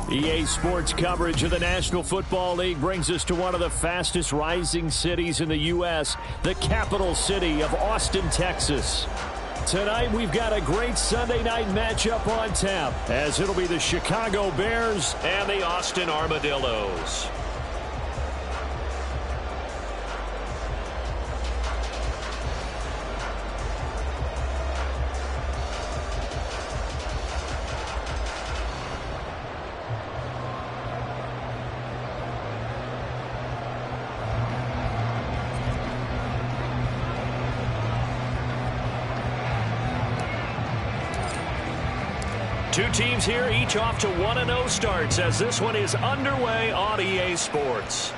EA Sports coverage of the National Football League brings us to one of the fastest rising cities in the U.S., the capital city of Austin, Texas. Tonight, we've got a great Sunday night matchup on tap, as it'll be the Chicago Bears and the Austin Armadillos. Two teams here, each off to 1-0 starts as this one is underway on EA Sports.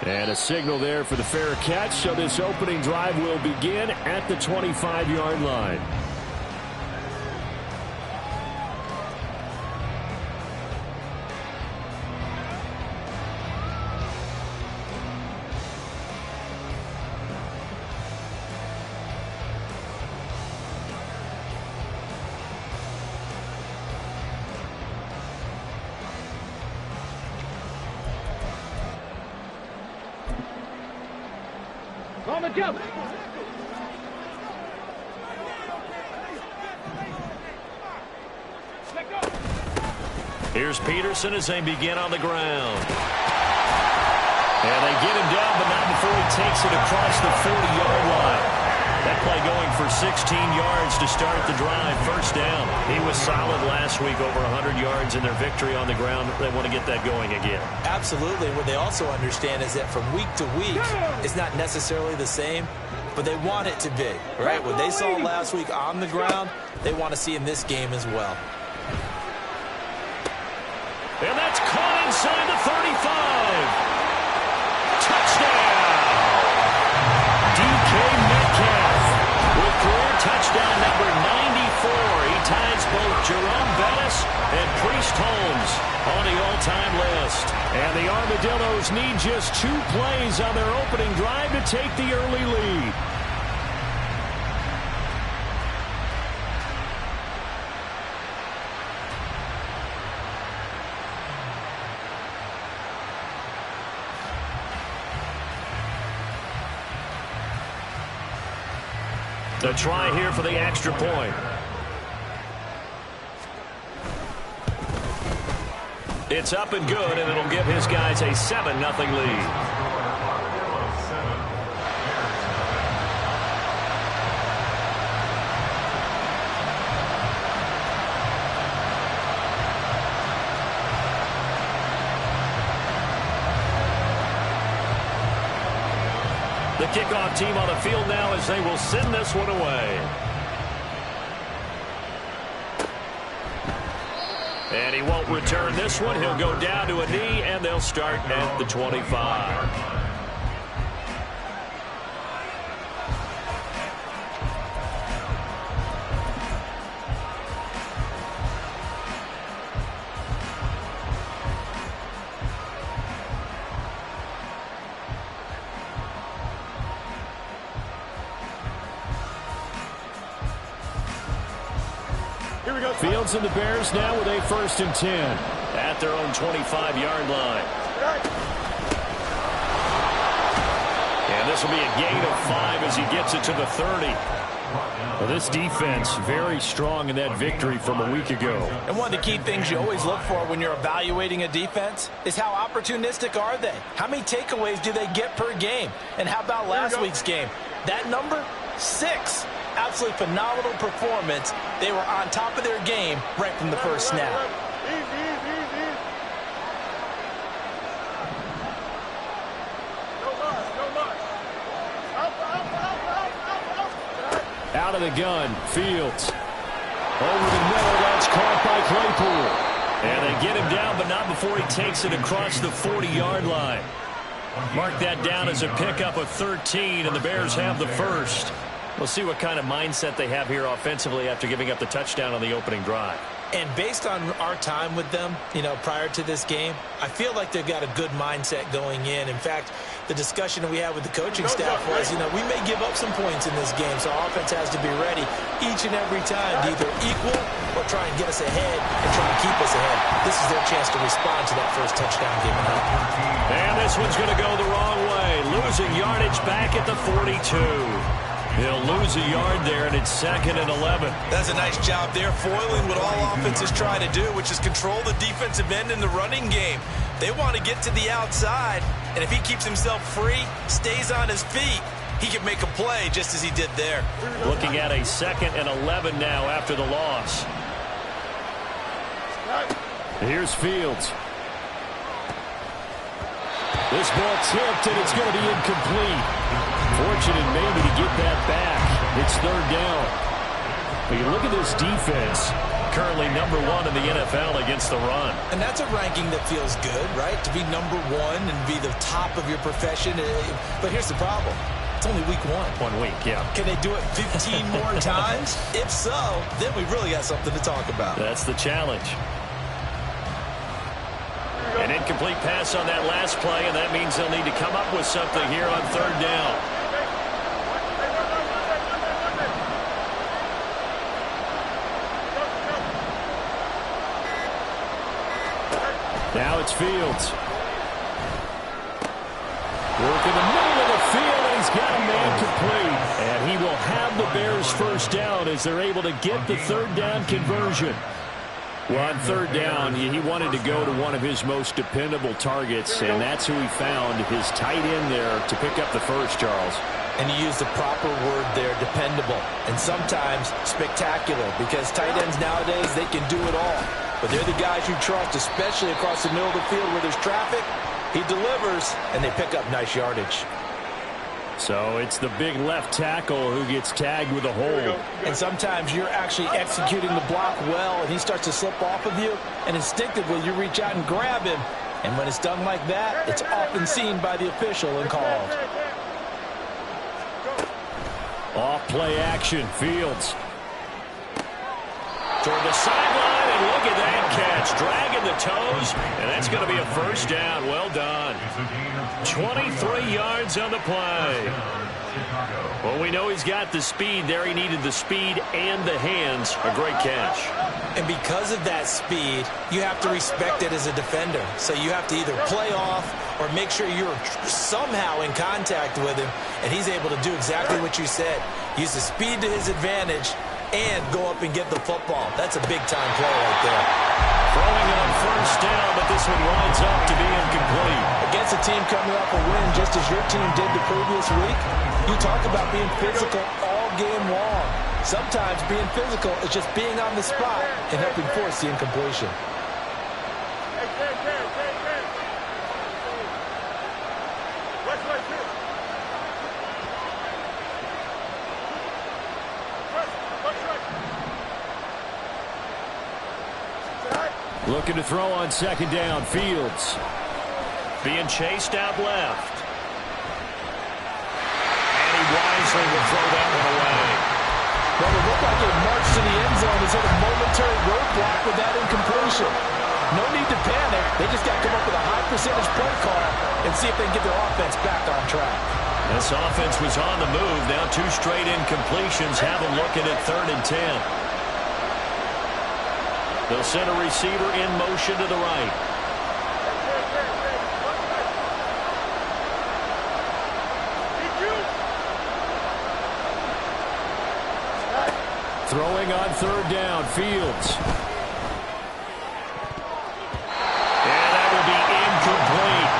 And a signal there for the fair catch, so this opening drive will begin at the 25-yard line. On the jump. Here's Peterson as they begin on the ground. And they get him down, but not before he takes it across the 40-yard line. That play going for 16 yards to start the drive. First down. He was solid last week, over 100 yards in their victory on the ground. They want to get that going again. Absolutely. What they also understand is that from week to week, it's not necessarily the same. but they want it to be, right? What they saw last week on the ground, they want to see in this game as well. And that's caught inside the 35. Touchdown! DK Metcalf with career touchdown number 94. He ties both Jerome Bettis and Priest Holmes on the all-time list. And the Armadillos need just 2 plays on their opening drive to take the early lead. The try here for the extra point. It's up and good, and it'll give his guys a 7-0 lead. The kickoff team on the field now as they will send this one away. And he won't return this one. He'll go down to a knee, and they'll start at the 25. Fields and the Bears now with a 1st and 10 at their own 25-yard line. And this will be a gain of 5 as he gets it to the 30. Well, this defense very strong in that victory from a week ago. And one of the key things you always look for when you're evaluating a defense is how opportunistic are they? How many takeaways do they get per game? And how about last week's game? That number, 6. Absolutely phenomenal performance. They were on top of their game right from the first snap. Out of the gun, Fields. Over the middle, that's caught by Claypool. And they get him down, but not before he takes it across the 40-yard line. Mark that down as a pickup of 13, and the Bears have the first. We'll see what kind of mindset they have here offensively after giving up the touchdown on the opening drive. And based on our time with them, prior to this game, I feel like they've got a good mindset going in. In fact, the discussion we had with the coaching staff was, we may give up some points in this game, so our offense has to be ready each and every time to either equal or try and get us ahead and try and keep us ahead. This is their chance to respond to that first touchdown given up. And this one's going to go the wrong way. Losing yardage back at the 42. He'll lose a yard there, and it's 2nd and 11. That's a nice job there, foiling what all offenses try to do, which is control the defensive end in the running game. They want to get to the outside, and if he keeps himself free, stays on his feet, he can make a play just as he did there. Looking at a 2nd and 11 now after the loss. Here's Fields. This ball tipped, and it's going to be incomplete. Fortunate maybe to get that back. It's 3rd down. But you look at this defense, currently number 1 in the NFL against the run. And that's a ranking that feels good, right? To be number 1 and be the top of your profession. But here's the problem. It's only week 1. 1 week, yeah. Can they do it 15 more times? If so, then we really got something to talk about. That's the challenge. An incomplete pass on that last play, and that means they'll need to come up with something here on 3rd down. Now it's Fields. Work in the middle of the field, and he's got a man complete. And he will have the Bears first down as they're able to get the 3rd down conversion. Well, on 3rd down, he wanted to go to one of his most dependable targets, and that's who he found, his tight end there, to pick up the first, Charles. And you used the proper word there, dependable, and sometimes spectacular, because tight ends nowadays, they can do it all. But they're the guys you trust, especially across the middle of the field where there's traffic. He delivers, and they pick up nice yardage. So it's the big left tackle who gets tagged with a hold. And sometimes you're actually executing the block well, and he starts to slip off of you, and instinctively you reach out and grab him. And when it's done like that, it's often seen by the official and called. Off play action, Fields. Toward the sideline, and look at that catch. Dragging the toes, and that's going to be a first down. Well done. 23 yards on the play. Well, we know he's got the speed there. He needed the speed and the hands. A great catch. And because of that speed, you have to respect it as a defender. So you have to either play off or make sure you're somehow in contact with him, and he's able to do exactly what you said. Use the speed to his advantage and go up and get the football. That's a big-time play right there. Throwing it on first down, but this one winds up to be incomplete. Against a team coming off a win just as your team did the previous week, you talk about being physical all game long. Sometimes being physical is just being on the spot and helping force the incompletion. Looking to throw on second down, Fields. Being chased out left. And he wisely will throw that one away. Well, it looked like it marched to the end zone. He's hit a momentary roadblock with that incompletion. No need to panic. They just got to come up with a high percentage play call and see if they can get their offense back on track. This offense was on the move. Now 2 straight incompletions have them looking at 3rd and 10. They'll send a receiver in motion to the right. Throwing on 3rd down, Fields. And that will be incomplete.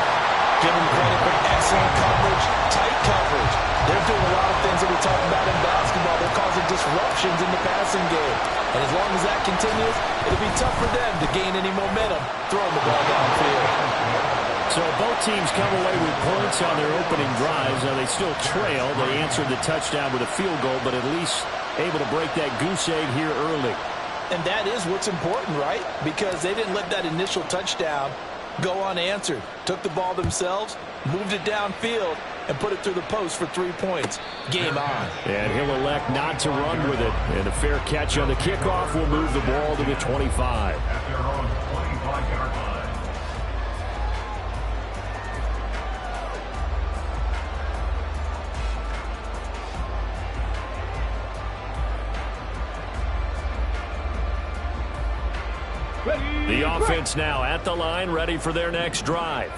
Give them credit for excellent coverage, tight coverage. They're doing a lot of things that we talk about in basketball. They're causing disruptions in the passing game. And as long as that continues, it'll be tough for them to gain any momentum throwing the ball downfield. So both teams come away with points on their opening drives. Now they still trail. They answered the touchdown with a field goal, but at least able to break that goose egg here early. And that is what's important, right? Because they didn't let that initial touchdown go unanswered. Took the ball themselves, moved it downfield, and put it through the post for 3 points. Game on. And he'll elect not to run with it. And a fair catch on the kickoff will move the ball to the 25. The offense now at the line, ready for their next drive.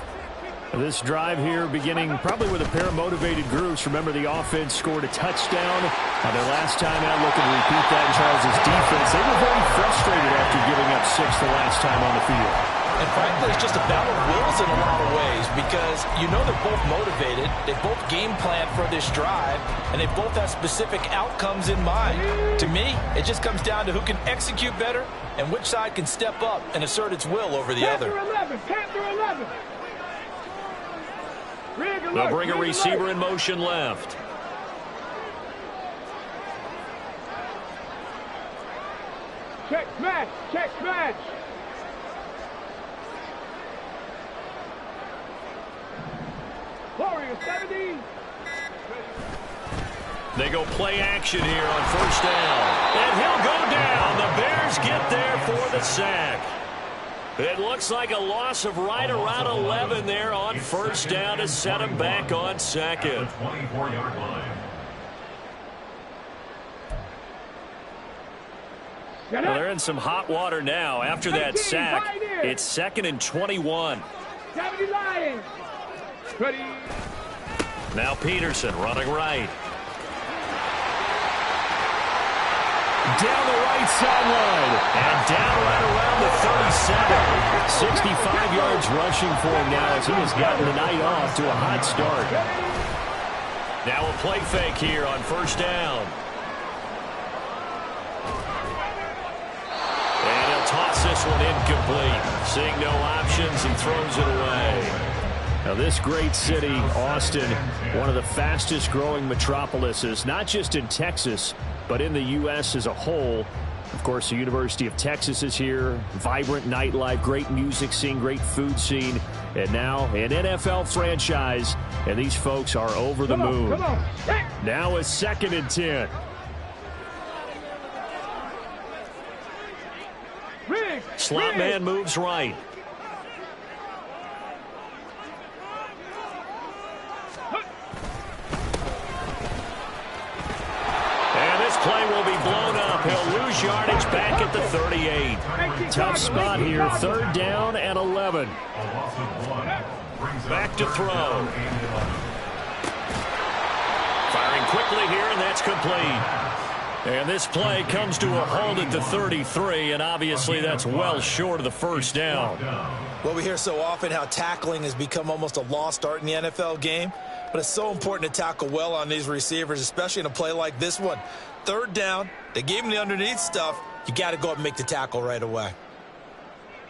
This drive here beginning probably with a pair of motivated groups. Remember, the offense scored a touchdown on their last time out. Looking to repeat that in Charles' defense. They were very frustrated after giving up 6 the last time on the field. And frankly, it's just a battle of wills in a lot of ways because you know they're both motivated. They both game plan for this drive, and they both have specific outcomes in mind. To me, it just comes down to who can execute better and which side can step up and assert its will over the other. 11. They'll bring a receiver in motion left. Check match. Warrior 70. They go play action here on first down. And he'll go down. The Bears get there for the sack. It looks like a loss of right around 11 there on first down to set him back on second. 24-yard line. Well, they're in some hot water now. After that sack, it's 2nd and 21. 70 Lions. Ready. Now Peterson running right. Down the right sideline. And down right around the 37. 65 yards rushing for him now as he has gotten the night off to a hot start. Now a play fake here on first down. And he'll toss this one incomplete. Seeing no options, he throws it away. Now, this great city, Austin, one of the fastest growing metropolises, not just in Texas, but in the U.S. as a whole. Of course, the University of Texas is here. Vibrant nightlife, great music scene, great food scene, and now an NFL franchise, and these folks are over the moon. Now a 2nd and 10. Slot man moves right. Play will be blown up. He'll lose yardage back at the 38. Tough spot here. 3rd down and 11. Back to throw. Firing quickly here, and that's complete. And this play comes to a halt at the 33, and obviously that's well short of the 1st down. Well, we hear so often how tackling has become almost a lost art in the NFL game, but it's so important to tackle well on these receivers, especially in a play like this one. 3rd down, they gave him the underneath stuff. You got to go up and make the tackle right away.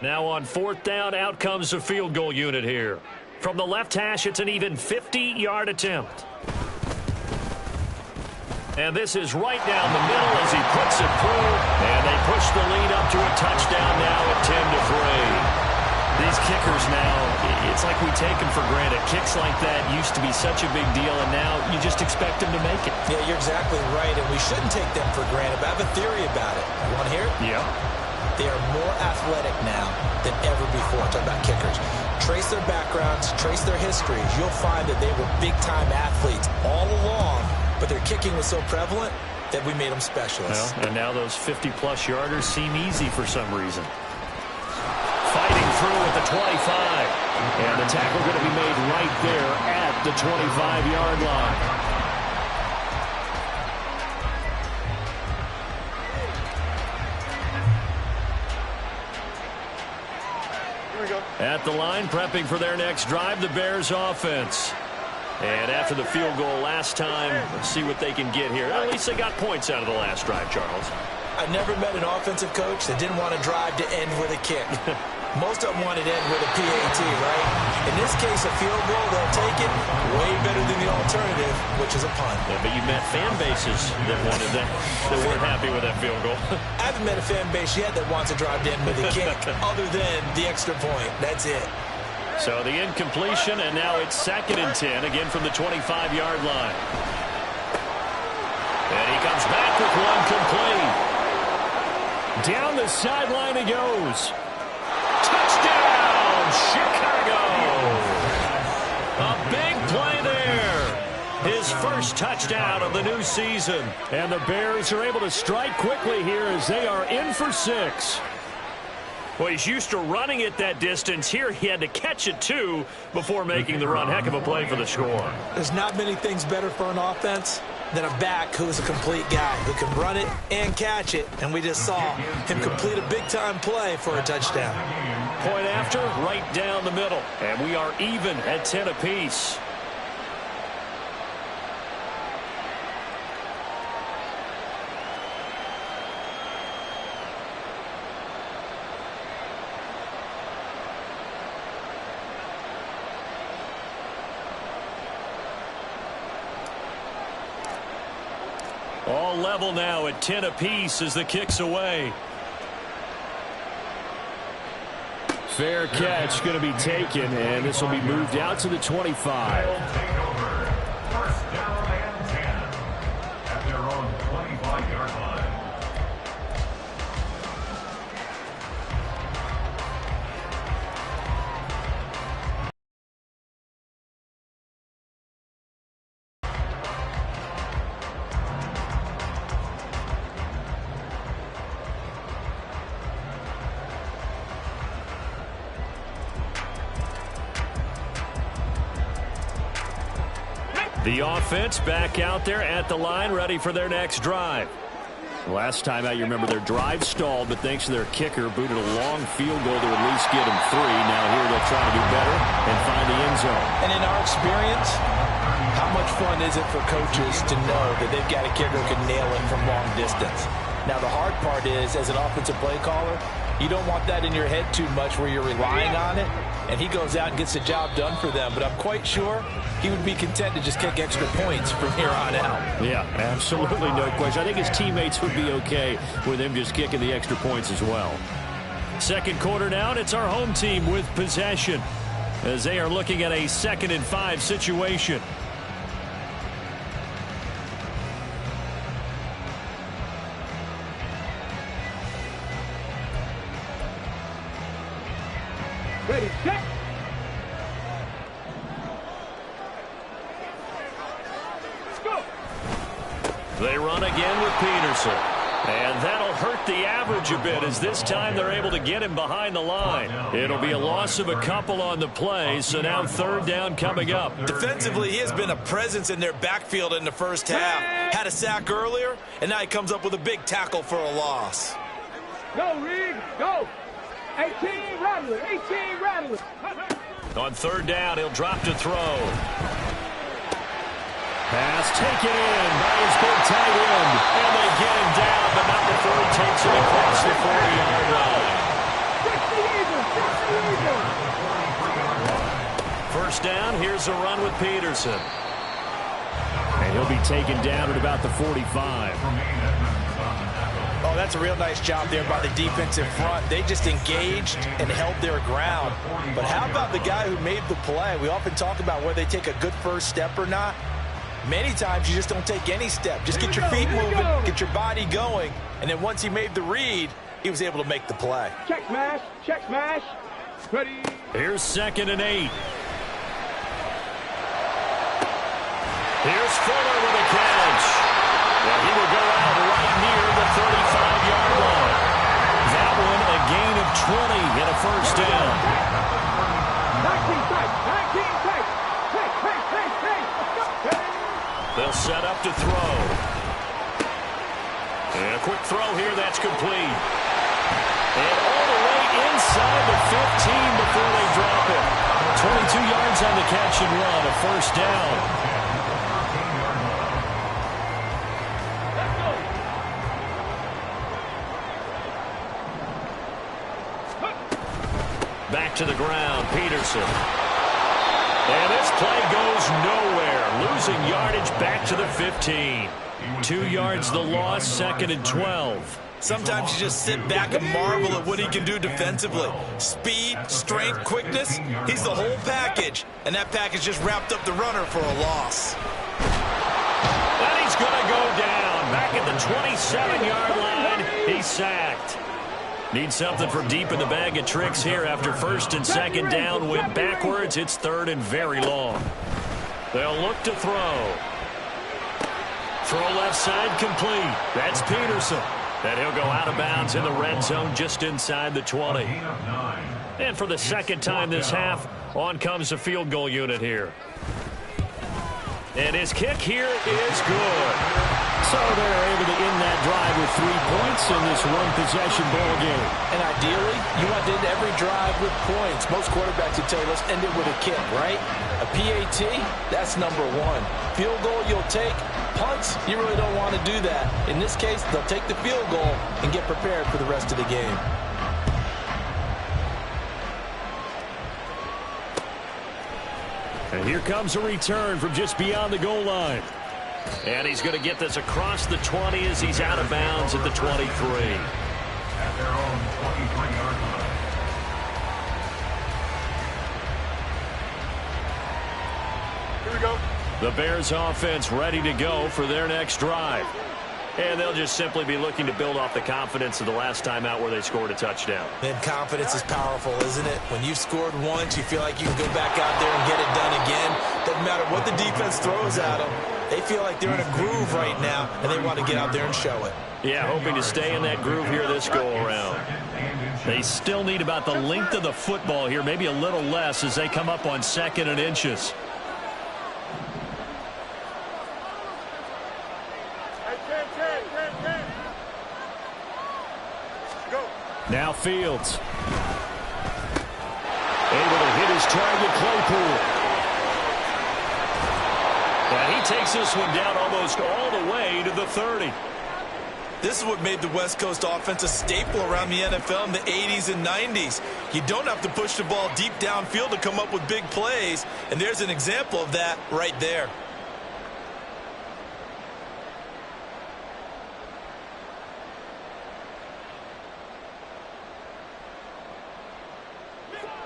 Now on 4th down, out comes the field goal unit here. From the left hash, it's an even 50-yard attempt. And this is right down the middle as he puts it through. And they push the lead up to a touchdown now at 10-3. These kickers now, it's like we take them for granted. Kicks like that used to be such a big deal, and now you just expect them to make it. Yeah, you're exactly right, and we shouldn't take them for granted. But I have a theory about it. You want to hear it? Yeah. They are more athletic now than ever before. I'm talking about kickers. Trace their backgrounds, trace their histories. You'll find that they were big-time athletes all along, but their kicking was so prevalent that we made them specialists. Well, and now those 50-plus yarders seem easy for some reason. Fighting through at the 25. And the tackle going to be made right there at the 25-yard line. Here we go. At the line, prepping for their next drive, the Bears offense. And after the field goal last time, let's see what they can get here. At least they got points out of the last drive, Charles. I never met an offensive coach that didn't want to drive to end with a kick. Most of them wanted to end with a PAT, right? In this case, a field goal, they'll take it way better than the alternative, which is a punt. Yeah, but you met fan bases that wanted that weren't happy with that field goal. I haven't met a fan base yet that wants to drive to end with a kick other than the extra point. That's it. So the incompletion, and now it's 2nd and 10, again from the 25-yard line. And he comes back with one complete. Down the sideline he goes. Touchdown, Chicago! A big play there. His first touchdown of the new season. And the Bears are able to strike quickly here as they are in for 6. Well, he's used to running it that distance. Here he had to catch it, too, before making the run. Heck of a play for the score. There's not many things better for an offense than a back who is a complete guy who can run it and catch it. And we just saw him complete a big-time play for a touchdown. Point after, right down the middle. And we are even at 10 apiece. All level now at 10 apiece as the kick's away. Fair catch going to be taken, and this will be moved out to the 25. First down and 10 at their own 25-yard line. The offense back out there at the line, ready for their next drive. Last time out, you remember their drive stalled, but thanks to their kicker, booted a long field goal to at least get them 3. Now here they'll try to do better and find the end zone. And in our experience, how much fun is it for coaches to know that they've got a kicker who can nail it from long distance? Now the hard part is, as an offensive play caller, You don't want that in your head too much where you're relying on it, and he goes out and gets the job done for them. But I'm quite sure he would be content to just kick extra points from here on out. Yeah, absolutely no question. I think his teammates would be okay with him just kicking the extra points as well. Second quarter now, and it's our home team with possession as they are looking at a 2nd and 5 situation. Ready, set. Let's go. They run again with Peterson. And that'll hurt the average a bit as this time they're able to get him behind the line. It'll be a loss of a couple on the play, so now 3rd down coming up. Defensively, he has been a presence in their backfield in the first half. Had a sack earlier, and now he comes up with a big tackle for a loss. Go, Reed, go. 18 rattler, 18 rattler. On 3rd down, he'll drop to throw. Pass taken in by his big tight end. And they get him down, but not before he takes it across the 40-yard line. 1st down, here's a run with Peterson. And he'll be taken down at about the 45. Oh, that's a real nice job there by the defensive front. They just engaged and held their ground. But how about the guy who made the play? We often talk about whether they take a good first step or not. Many times you just don't take any step. Just get your feet moving, get your body going, and then once he made the read, he was able to make the play. Check smash, check smash. Ready. Here's 2nd and 8. Here's Fuller with a catch. And he will go out right near the 35-yard line. That one a gain of 20 and a 1st down. 19 tight, 19 tight. Hey. They'll set up to throw. And a quick throw here, that's complete. And all the way inside the 15 before they drop it. 22 yards on the catch and run, a 1st down. Back to the ground, Peterson. And this play goes nowhere. Losing yardage back to the 15. 2 yards the loss, 2nd and 12. Sometimes you just sit back and marvel at what he can do defensively. Speed, strength, quickness, he's the whole package. And that package just wrapped up the runner for a loss. And he's going to go down. Back at the 27-yard line, he's sacked. Need something from deep in the bag of tricks here after 1st and 2nd down. Went backwards. It's 3rd and very long. They'll look to throw. Throw left side complete. That's Peterson. And he'll go out of bounds in the red zone just inside the 20. And for the 2nd time this half, on comes the field goal unit here. And his kick here is good. So they're able to end that drive with 3 points in this one-possession ball game. And ideally, you want to end every drive with points. Most quarterbacks would tell you, let's end it with a kick, right? A PAT, that's number 1. Field goal, you'll take. Punts, you really don't want to do that. In this case, they'll take the field goal and get prepared for the rest of the game. And here comes a return from just beyond the goal line. And he's going to get this across the 20 as he's out of bounds at the 23. At their own 23-yard line. Here we go. The Bears offense ready to go for their next drive. And they'll just simply be looking to build off the confidence of the last time out where they scored a touchdown. And confidence is powerful, isn't it? When you've scored once, you feel like you can go back out there and get it done again. Doesn't matter what the defense throws at them. They feel like they're in a groove right now, and they want to get out there and show it. Yeah, hoping to stay in that groove here this go-around. They still need about the length of the football here, maybe a little less as they come up on 2nd and inches. Now Fields. Able to hit his target, Claypool. And he takes this one down almost all the way to the 30. This is what made the West Coast offense a staple around the NFL in the 80s and 90s. You don't have to push the ball deep downfield to come up with big plays, and there's an example of that right there.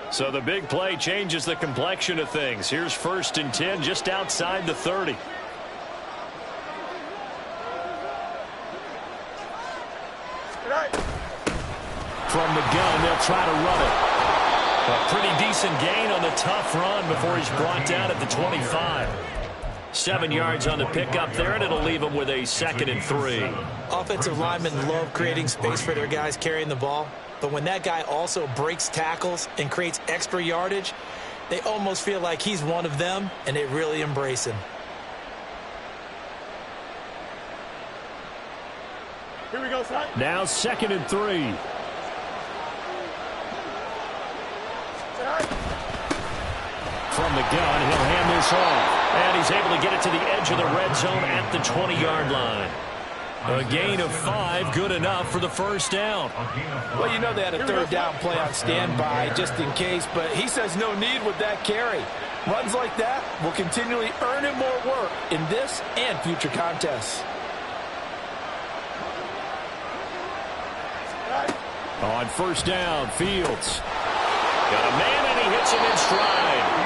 So the big play changes the complexion of things. Here's 1st and 10 just outside the 30. From the gun, they'll try to run it. A pretty decent gain on the tough run before he's brought down at the 25. 7 yards on the pickup there, and it'll leave him with a 2nd and 3. Offensive linemen love creating space for their guys carrying the ball. But when that guy also breaks tackles and creates extra yardage, they almost feel like he's one of them, and they really embrace him. Here we go, son. Now 2nd and 3. From the gun, he'll hand this off. And he's able to get it to the edge of the red zone at the 20-yard line. A gain of 5, good enough for the 1st down. Well, you know they had a 3rd down play on standby just in case, but he says no need with that carry. Runs like that will continually earn him more work in this and future contests. On 1st down, Fields. Got a man, and he hits him in stride.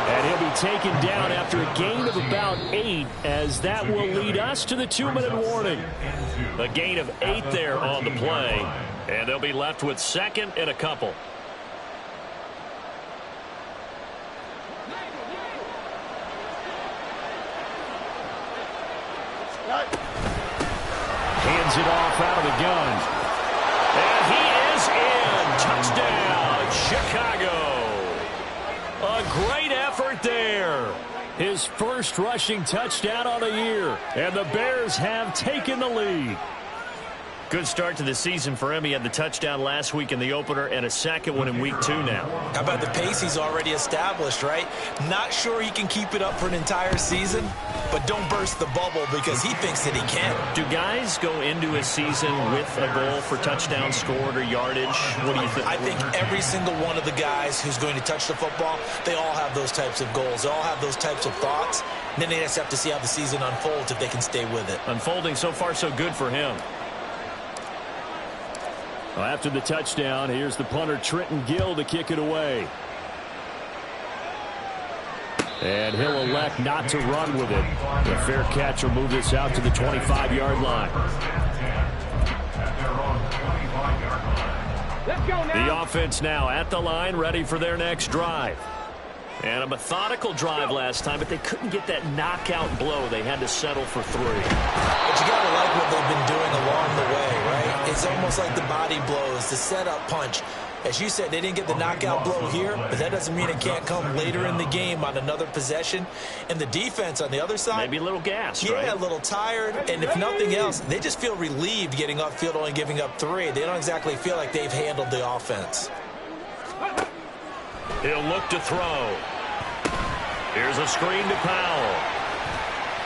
And he'll be taken down after a gain of about 8, as that will lead us to the 2-minute warning. A gain of 8 there on the play, and they'll be left with 2nd and a couple. Hands it off out of the gun. And he is in. Touchdown, Chicago. A great effort there. His 1st rushing touchdown on the year. And the Bears have taken the lead. Good start to the season for him. He had the touchdown last week in the opener and a 2nd one in week 2 now. How about the pace he's already established, right? Not sure he can keep it up for an entire season, but don't burst the bubble because he thinks that he can. Do guys go into a season with a goal for touchdown scored or yardage? What do you think? I think every single one of the guys who's going to touch the football, they all have those types of goals. They all have those types of thoughts. And then they just have to see how the season unfolds if they can stay with it. Unfolding so far so good for him. Well, after the touchdown, here's the punter Trenton Gill to kick it away. And he'll elect not to run with it. The fair catch will move this out to the 25-yard line. Let's go now. The offense now at the line, ready for their next drive. And a methodical drive last time, but they couldn't get that knockout blow. They had to settle for 3. But you got to like what they've been doing along the way, right? It's almost like the body blows, the setup punch. As you said, they didn't get the knockout blow here, but that doesn't mean it can't come later in the game on another possession. And the defense on the other side, maybe a little gassed, yeah, right? A little tired. And if nothing else, they just feel relieved getting upfield, only giving up 3. They don't exactly feel like they've handled the offense. He'll look to throw. Here's a screen to Powell.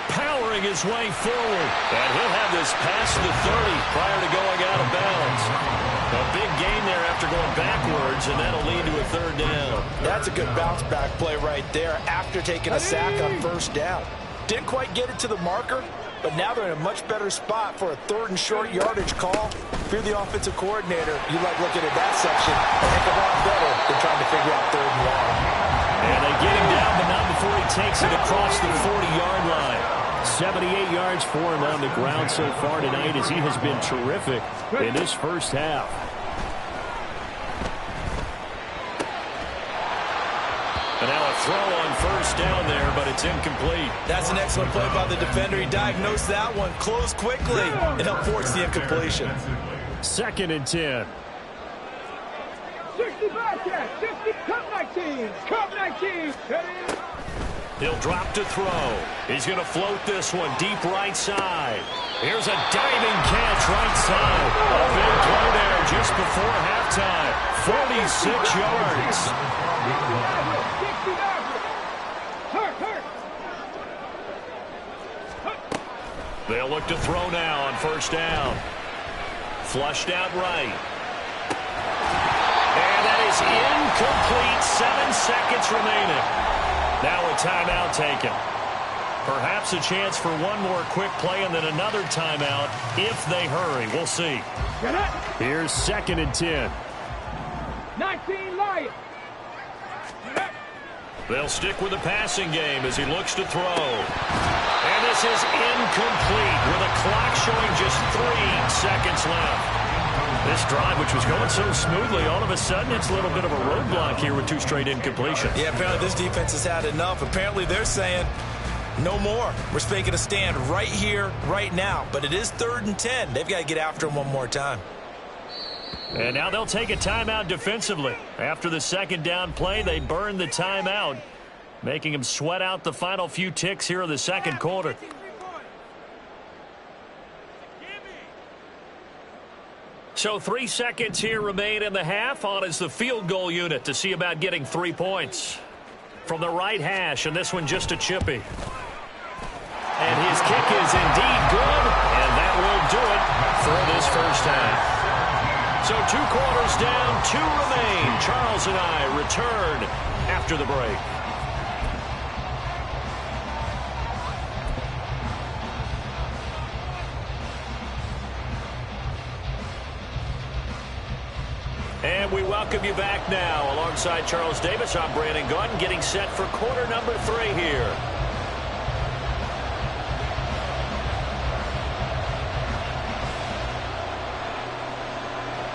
Powering his way forward. And he'll have this past the 30 prior to going out of bounds. A big gain there after going backwards, and that'll lead to a 3rd down. That's a good bounce back play right there after taking a sack on 1st down. Didn't quite get it to the marker, but now they're in a much better spot for a 3rd and short yardage call. If you're the offensive coordinator, you like looking at that section a heck of a lot better than trying to figure out 3rd and long. And they get him down, but not before he takes it across the 40-yard line. 78 yards for him on the ground so far tonight, as he has been terrific in this 1st half. And now a throw on 1st down there, but it's incomplete. That's an excellent play by the defender. He diagnosed that one, closed quickly, and helped force the incompletion. 2nd and 10. 65 catch, 60, cut 19, cut 19. He'll drop to throw. He's going to float this one deep right side. Here's a diving catch right side. A big play there just before halftime. 46 yards. They'll look to throw now on 1st down. Flushed out right. And that is incomplete. 7 seconds remaining. Now a timeout taken. Perhaps a chance for one more quick play and then another timeout if they hurry. We'll see. Here's 2nd and 10. 19 Lions. They'll stick with the passing game as he looks to throw. And this is incomplete with a clock showing just 3 seconds left. This drive, which was going so smoothly, all of a sudden it's a little bit of a roadblock here with 2 straight incompletions. Yeah, apparently this defense has had enough. Apparently they're saying no more. We're making a stand right here, right now. But it is 3rd and 10. They've got to get after him one more time. And now they'll take a timeout defensively. After the 2nd down play, they burn the timeout, making them sweat out the final few ticks here in the 2nd quarter. So 3 seconds here remain in the half. On is the field goal unit to see about getting 3 points. From the right hash, and this one just a chippy. And his kick is indeed good, and that will do it for this first half. So 2 quarters down, 2 remain. Charles and I return after the break. And we welcome you back now. Alongside Charles Davis, I'm Brandon Gaudin, getting set for quarter number 3 here.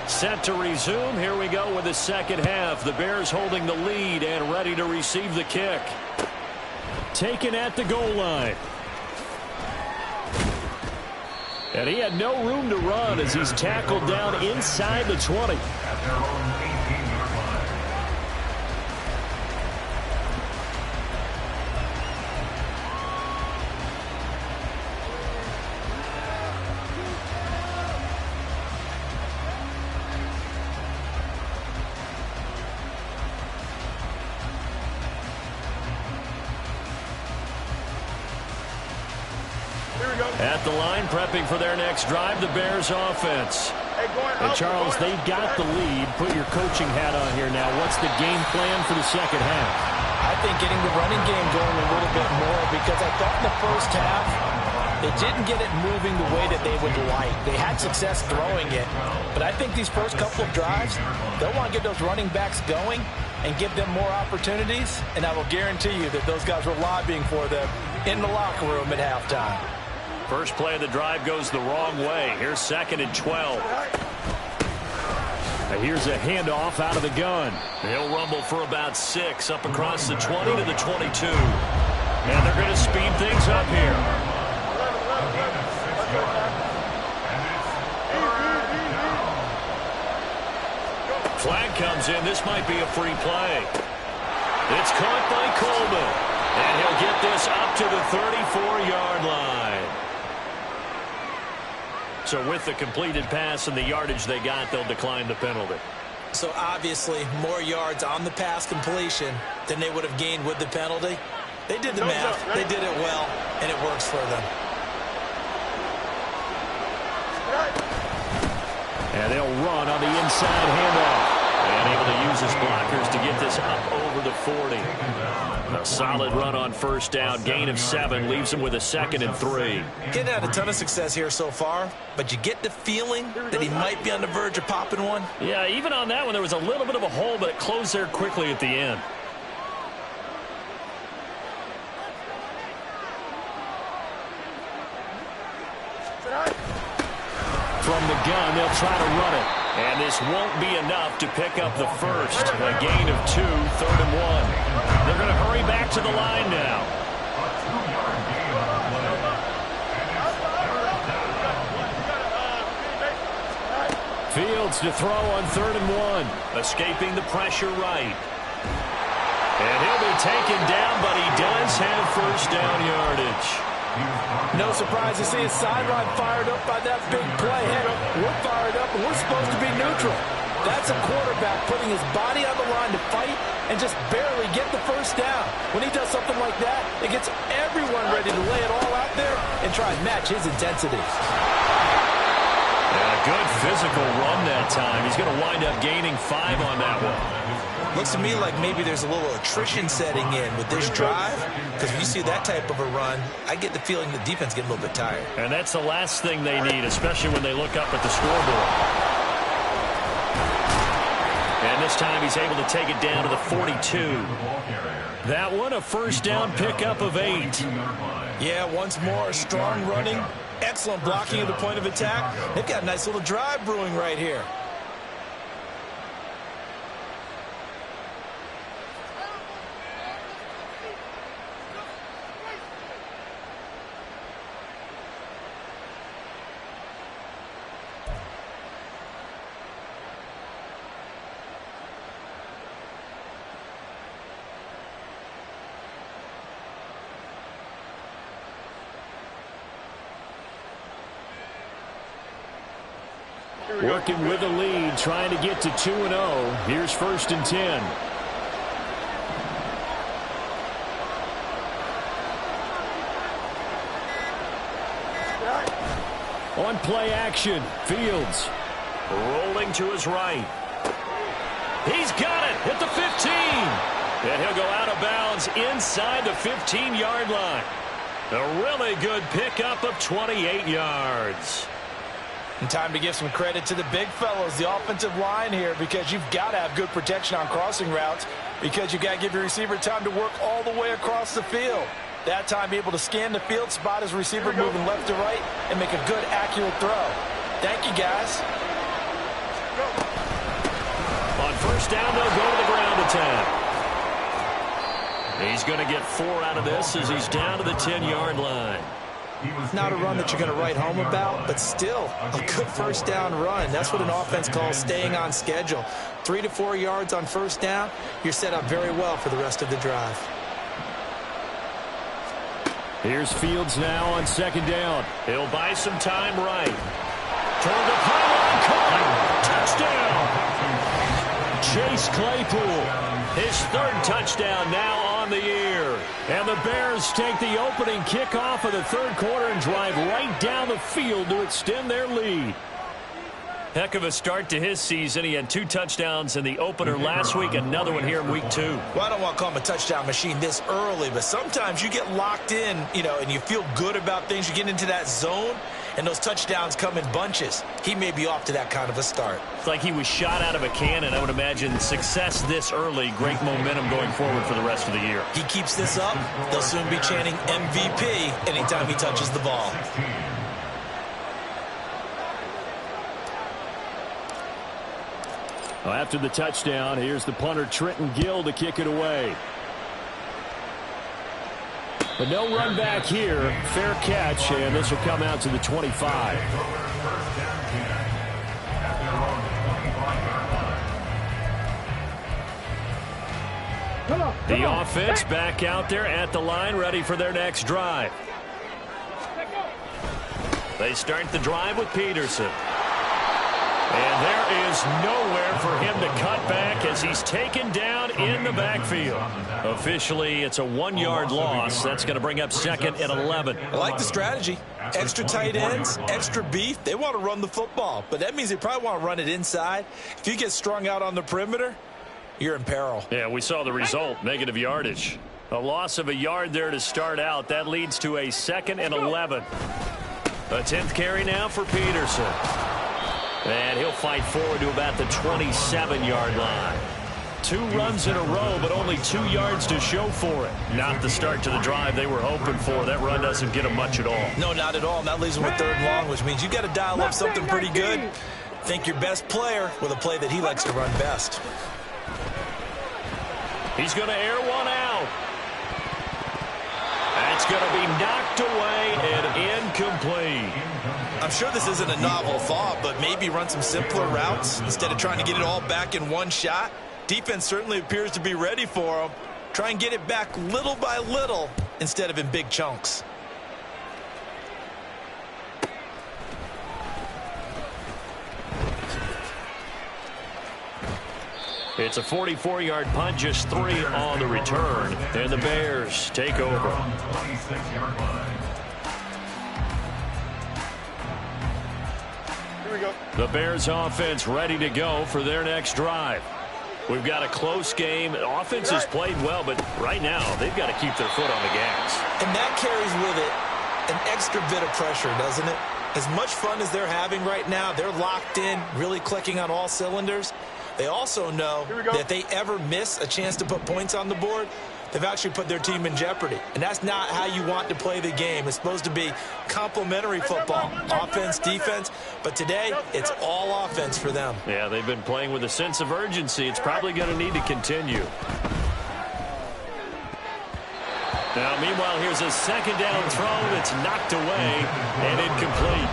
Set to resume. Here we go with the 2nd half. The Bears holding the lead and ready to receive the kick. Taken at the goal line. And he had no room to run as he's tackled down inside the 20. At their own 18-yard line. At the line, prepping for their next drive, the Bears offense. And Charles, they've got the lead. Put your coaching hat on here now. What's the game plan for the 2nd half? I think getting the running game going a little bit more, because I thought in the first half they didn't get it moving the way that they would like. They had success throwing it, but I think these first couple of drives, they'll want to get those running backs going and give them more opportunities, and I will guarantee you that those guys were lobbying for them in the locker room at halftime. First play of the drive goes the wrong way. Here's 2nd and 12. And here's a handoff out of the gun. He'll rumble for about 6 up across the 20 to the 22. And they're going to speed things up here. Flag comes in. This might be a free play. It's caught by Coleman. And he'll get this up to the 34-yard line. So with the completed pass and the yardage they got, they'll decline the penalty. So obviously more yards on the pass completion than they would have gained with the penalty. They did the math. They did it well, and it works for them. And they'll run on the inside handoff. And able to use his blockers to get this up over the 40. A solid run on first down. Gain of 7 leaves him with a 2nd and 3. Getting had a ton of success here so far, but you get the feeling that he might be on the verge of popping one. Yeah, even on that one, there was a little bit of a hole, but it closed there quickly at the end. From the gun, they'll try to run it. And this won't be enough to pick up the first. A gain of 2, 3rd and 1. They're going to hurry back to the line now. A 2-yard gain on the play. And it's 3rd down. Fields to throw on 3rd and 1. Escaping the pressure right. And he'll be taken down, but he does have first down yardage. No surprise to see his sideline fired up by that big play. Heck, we're fired up, and we're supposed to be neutral. That's a quarterback putting his body on the line to fight and just barely get the first down. When he does something like that, it gets everyone ready to lay it all out there and try and match his intensity. And a Good physical run that time. He's going to wind up gaining 5 on that one. Looks to me like maybe there's a little attrition setting in with this drive, because when you see that type of a run, I get the feeling the defense getting a little bit tired. And that's the last thing they need, especially when they look up at the scoreboard. And this time he's able to take it down to the 42. That one, a first down pickup of 8. Yeah, once more, strong running, excellent blocking at the point of attack. They've got a nice little drive brewing right here. Working with the lead, trying to get to 2-0. Here's 1st and 10. On play action, Fields. Rolling to his right. He's got it at the 15. And he'll go out of bounds inside the 15-yard line. A really good pickup of 28 yards. And time to give some credit to the big fellows, the offensive line here, because you've got to have good protection on crossing routes, because you've got to give your receiver time to work all the way across the field. That time, be able to scan the field, spot his receiver moving left to right, and make a good, accurate throw. Thank you, guys. On first down, they'll go to the ground attack. He's going to get 4 out of this as he's down to the 10-yard line. Not a run that you're going to write home about, but still a good first down run. That's what an offense calls staying on schedule. 3 to 4 yards on first down, you're set up very well for the rest of the drive. Here's Fields now on 2nd down. He'll buy some time right. Toward the pylon, caught. Touchdown. Chase Claypool. His 3rd touchdown now on the year. And the Bears take the opening kickoff of the 3rd quarter and drive right down the field to extend their lead. Heck of a start to his season. He had 2 touchdowns in the opener last week, another one here in week 2. Well, I don't want to call him a touchdown machine this early, but sometimes you get locked in, and you feel good about things. You get into that zone, and those touchdowns come in bunches. He may be off to that kind of a start. It's like he was shot out of a cannon. I would imagine success this early, great momentum going forward for the rest of the year. He keeps this up, they'll soon be chanting MVP anytime he touches the ball. Well, after the touchdown, here's the punter Trenton Gill to kick it away. But no run back here. Fair catch, and this will come out to the 25. The offense back out there at the line, ready for their next drive. They start the drive with Peterson. And there is nowhere for him to cut back as he's taken down in the backfield. Officially, it's a 1-yard loss. That's going to bring up 2nd and 11. I like the strategy. Extra tight ends, extra beef. They want to run the football, but that means they probably want to run it inside. If you get strung out on the perimeter, you're in peril. Yeah, we saw the result, negative yardage. A loss of a yard there to start out. That leads to a 2nd and 11. A 10th carry now for Peterson. And he'll fight forward to about the 27-yard line. 2 runs in a row, but only 2 yards to show for it. Not the start to the drive they were hoping for. That run doesn't get them much at all. No, not at all. And that leaves them with 3rd and long, which means you got to dial up something pretty good. Think your best player with a play that he likes to run best. He's going to air one out. That's going to be knocked away and incomplete. I'm sure this isn't a novel thought, but maybe run some simpler routes instead of trying to get it all back in one shot. Defense certainly appears to be ready for him. Try and get it back little by little instead of in big chunks. It's a 44-yard punt, just 3 on the return, and the Bears take over. we go. The Bears offense ready to go for their next drive. We've got a close game. Offense has played well, but right now they've got to keep their foot on the gas. And that carries with it an extra bit of pressure, doesn't it? As much fun as they're having right now, they're locked in, really clicking on all cylinders. They also know that if they ever miss a chance to put points on the board, they've actually put their team in jeopardy. And that's not how you want to play the game. It's supposed to be complementary football, offense, defense. But today, it's all offense for them. Yeah, they've been playing with a sense of urgency. It's probably going to need to continue. Now, meanwhile, here's a second down throw that's knocked away and incomplete.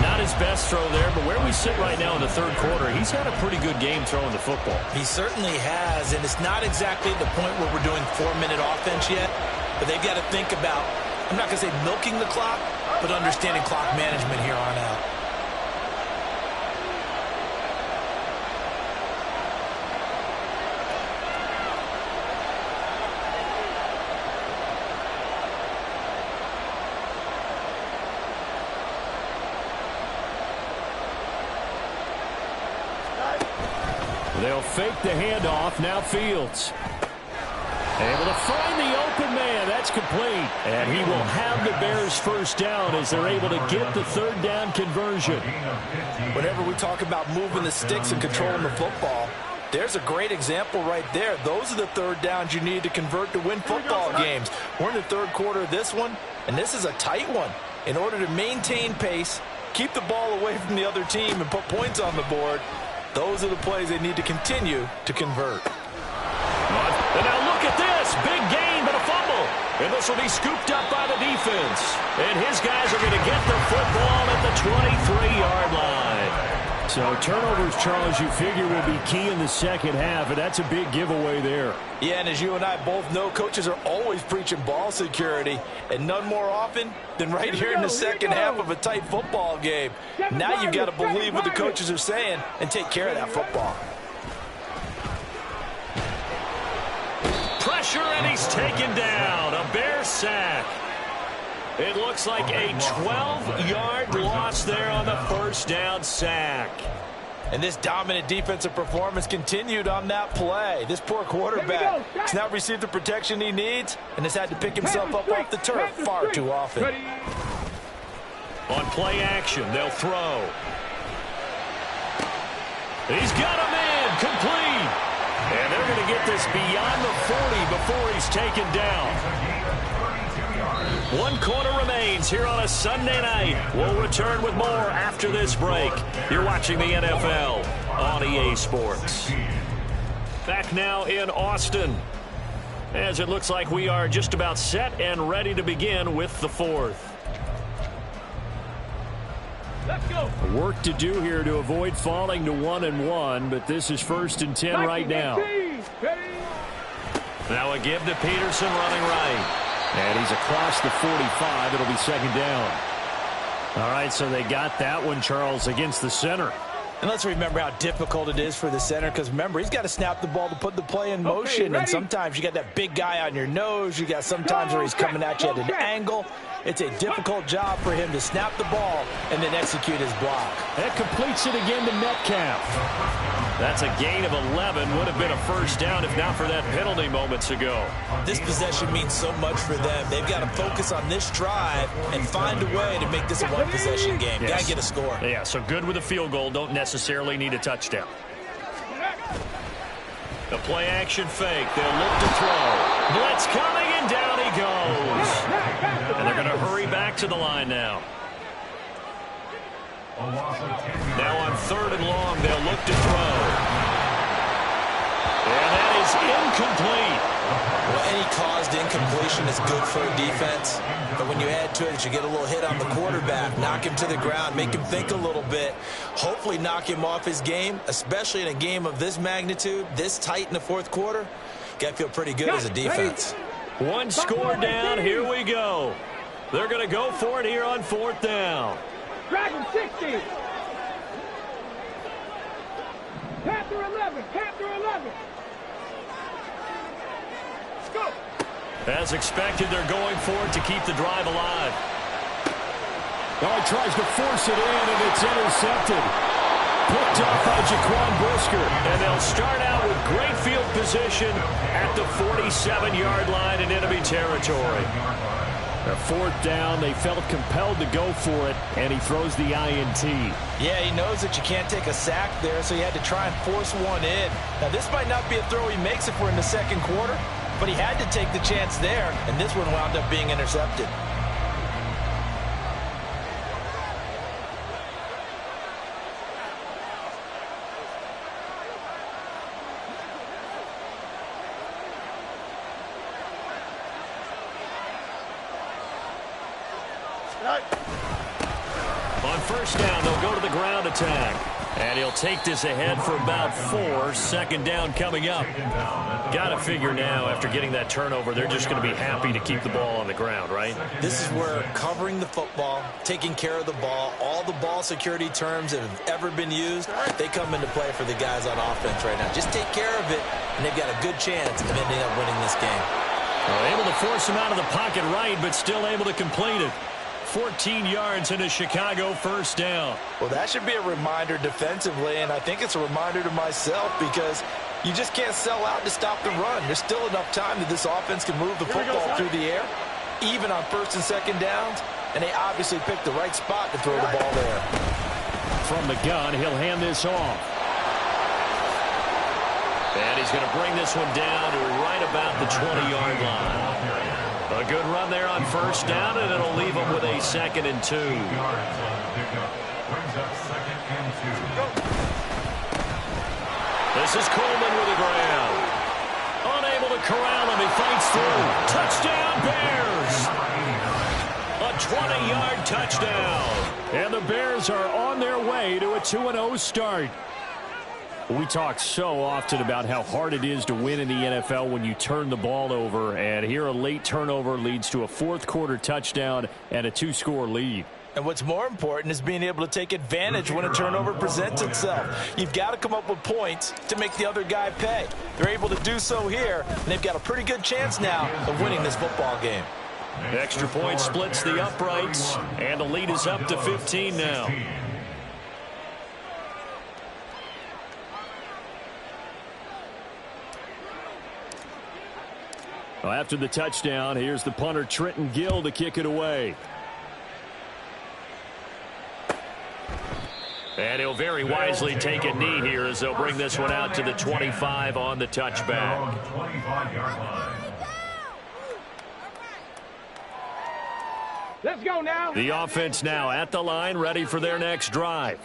Not his best throw there, but where we sit right now in the third quarter, he's had a pretty good game throwing the football. He certainly has, and it's not exactly the point where we're doing 4-minute offense yet, but they've got to think about, I'm not going to say milking the clock, but understanding clock management here on out. They'll fake the handoff. Now Fields. Able to find the open man. That's complete. And he will have the Bears first down as they're able to get the third down conversion. Whenever we talk about moving the sticks and controlling the football, there's a great example right there. Those are the third downs you need to convert to win football games. We're in the third quarter of this one, and this is a tight one. In order to maintain pace, keep the ball away from the other team, and put points on the board, those are the plays they need to continue to convert. And now look at this. Big gain, but a fumble. And this will be scooped up by the defense. And his guys are going to get the football at the 23-yard line. So turnovers, Charles, you figure will be key in the second half, and that's a big giveaway there. Yeah, and as you and I both know, coaches are always preaching ball security, and none more often than right here in the second half of a tight football game. Now you've got to believe what the coaches are saying and take care of that football. Pressure, and he's taken down. A Bear sack. It looks like a 12-yard loss there on the first down sack. And this dominant defensive performance continued on that play. This poor quarterback has not received the protection he needs and has had to pick himself up off the turf far too often. On play action, they'll throw. He's got him in, complete. And they're going to get this beyond the 40 before he's taken down. 1 quarter remains here on a Sunday night. We'll return with more after this break. You're watching the NFL on EA Sports. Back now in Austin, as it looks like we are just about set and ready to begin with the fourth. Let's go. Work to do here to avoid falling to 1-1, but this is 1st and 10 right now. Now a give to Peterson running right. And he's across the 45. It'll be second down. All right, so they got that one, Charles, against the center. And let's remember how difficult it is for the center, because remember, he's got to snap the ball to put the play in motion. And sometimes you got that big guy on your nose. You got sometimes where he's coming at you at an angle. It's a difficult job for him to snap the ball and then execute his block. That completes it again to Metcalf. That's a gain of 11. Would have been a first down if not for that penalty moments ago. This possession means so much for them. They've got to focus on this drive and find a way to make this a one-possession game. Yes. Got to get a score. Yeah, so good with a field goal. Don't necessarily need a touchdown. The play action fake. They'll look to throw. Blitz coming, and down he goes. And they're going to hurry back to the line now. Now on 3rd and long, they'll look to throw. And that is incomplete. Well, any caused incompletion is good for a defense. But when you add to it, you get a little hit on the quarterback, knock him to the ground, make him think a little bit, hopefully knock him off his game, especially in a game of this magnitude, this tight in the 4th quarter. Got to feel pretty good as a defense. One score down. Here we go. They're going to go for it here on 4th down. Dragon 60. Panther 11. Panther 11. Let's go. As expected, they're going for it to keep the drive alive. Oh, he tries to force it in, and it's intercepted. Picked up by Jaquan Brisker. And they'll start out with great field position at the 47-yard line in enemy territory. A fourth down, they felt compelled to go for it, and he throws the INT. Yeah, he knows that you can't take a sack there, so he had to try and force one in. Now, this might not be a throw he makes if we're in the second quarter, but he had to take the chance there, and this one wound up being intercepted. On first down, they'll go to the ground attack. And he'll take this ahead for about 4. Second down coming up. Got to figure now, after getting that turnover, they're just going to be happy to keep the ball on the ground, right? This is where covering the football, taking care of the ball, all the ball security terms that have ever been used, they come into play for the guys on offense right now. Just take care of it, and they've got a good chance of ending up winning this game. Well, able to force him out of the pocket right, but still able to complete it. 14 yards in a Chicago first down. Well, that should be a reminder defensively, and I think it's a reminder to myself because you just can't sell out to stop the run. There's still enough time that this offense can move the football through the air, even on first and second downs, and they obviously picked the right spot to throw the ball there. From the gun, he'll hand this off. And he's going to bring this one down to right about the 20-yard line. A good run there on first down, and it'll leave them with a 2nd and 2. This is Coleman with the ground. Unable to corral him. He fights through. Touchdown, Bears! A 20-yard touchdown. And the Bears are on their way to a 2-0 start. We talk so often about how hard it is to win in the NFL when you turn the ball over, and here a late turnover leads to a fourth-quarter touchdown and a 2-score lead. And what's more important is being able to take advantage when a turnover presents itself. You've got to come up with points to make the other guy pay. They're able to do so here, and they've got a pretty good chance now of winning this football game. Extra point splits the uprights, and the lead is up to 15 now. Well, after the touchdown, here's the punter Trenton Gill to kick it away. And he'll very wisely take a knee here as they'll bring this one out to the 25 on the touchback. Let's go now. The offense now at the line, ready for their next drive.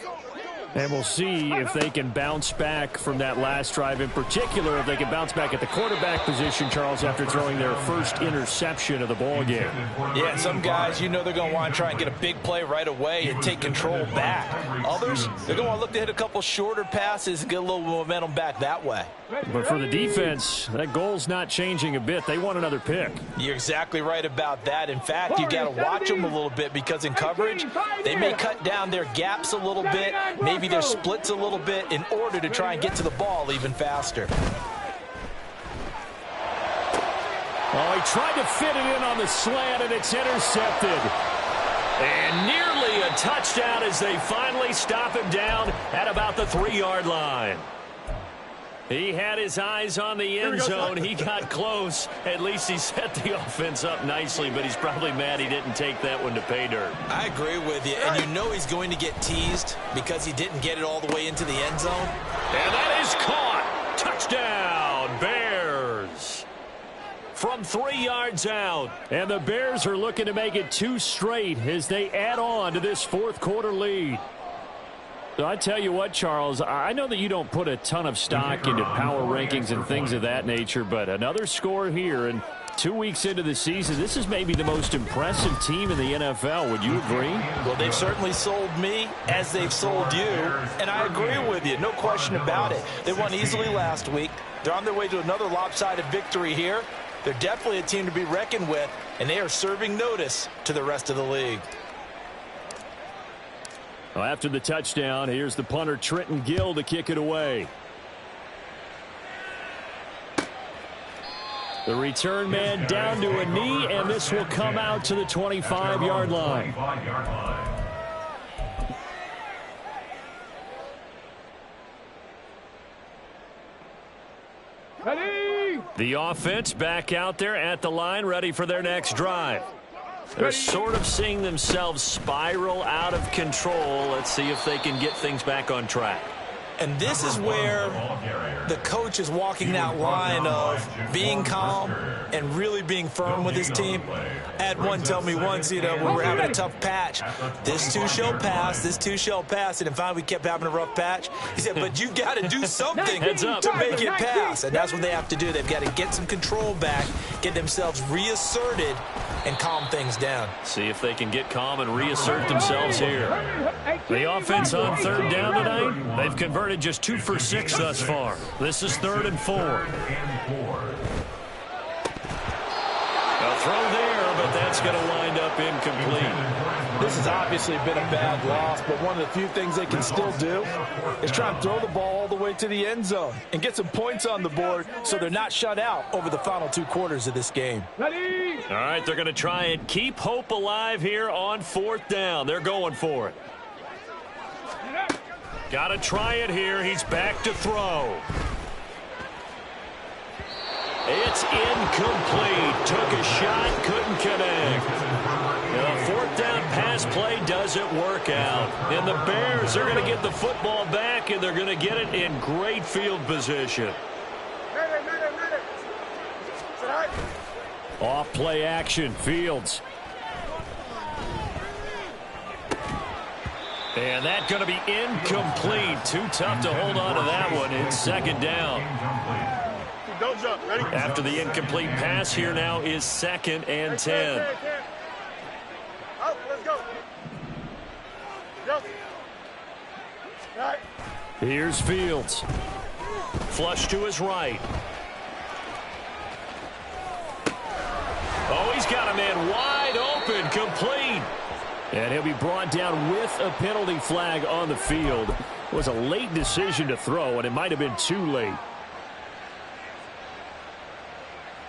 And we'll see if they can bounce back from that last drive, in particular if they can bounce back at the quarterback position, Charles, after throwing their first interception of the ball game. Yeah, some guys, you know they're going to want to try and get a big play right away and take control back. Others, they're going to want to look to hit a couple shorter passes and get a little momentum back that way. But for the defense, that goal's not changing a bit. They want another pick. You're exactly right about that. In fact, you got to watch them a little bit because in coverage, they may cut down their gaps a little bit, maybe their splits a little bit in order to try and get to the ball even faster. Oh, he tried to fit it in on the slant, and it's intercepted. And nearly a touchdown as they finally stop him down at about the 3-yard line. He had his eyes on the end zone. He got close. At least he set the offense up nicely, but he's probably mad he didn't take that one to pay dirt. I agree with you, and you know he's going to get teased because he didn't get it all the way into the end zone. And that is caught. Touchdown, Bears. From 3 yards out. And the Bears are looking to make it 2 straight as they add on to this fourth-quarter lead. So I tell you what, Charles, I know that you don't put a ton of stock into power rankings and things of that nature, but another score here, and 2 weeks into the season, this is maybe the most impressive team in the NFL. Would you agree? Well, they've certainly sold me as they've sold you, and I agree with you, no question about it. They won easily last week. They're on their way to another lopsided victory here. They're definitely a team to be reckoned with, and they are serving notice to the rest of the league. Well, after the touchdown, here's the punter Trenton Gill to kick it away. The return man down to a knee, and this will come out to the 25-yard line. Ready. The offense back out there at the line, ready for their next drive. They're sort of seeing themselves spiral out of control. Let's see if they can get things back on track. And this is where the coach is walking that line of being calm and really being firm with his team. I had one tell me once, when we were having a tough patch, this too shall pass, this too shall pass. And finally we kept having a rough patch. He said, but you've got to do something to make it pass. And that's what they have to do. They've got to get some control back, get themselves reasserted, and calm things down. See if they can get calm and reassert themselves here. The offense on third down tonight, they've converted just 2 for 6 thus far. This is 3rd and 4. A throw there, but that's going to wind up incomplete. This has obviously been a bad loss, but one of the few things they can still do is try and throw the ball all the way to the end zone and get some points on the board so they're not shut out over the final 2 quarters of this game. Ready. All right, they're going to try and keep hope alive here on 4th down. They're going for it. Got to try it here. He's back to throw. It's incomplete. Took a shot, couldn't connect. The 4th down pass play doesn't work out. And the Bears are going to get the football back, and they're going to get it in great field position. Off play action, Fields. And that's going to be incomplete. Too tough to hold on to that one. It's 2nd down. Don't jump. Ready? After the incomplete pass, here now is 2nd and 10. Out, let's go. Go. All right. Here's Fields. Flush to his right. Oh, he's got a man wide open, complete. And he'll be brought down with a penalty flag on the field. It was a late decision to throw, and it might have been too late.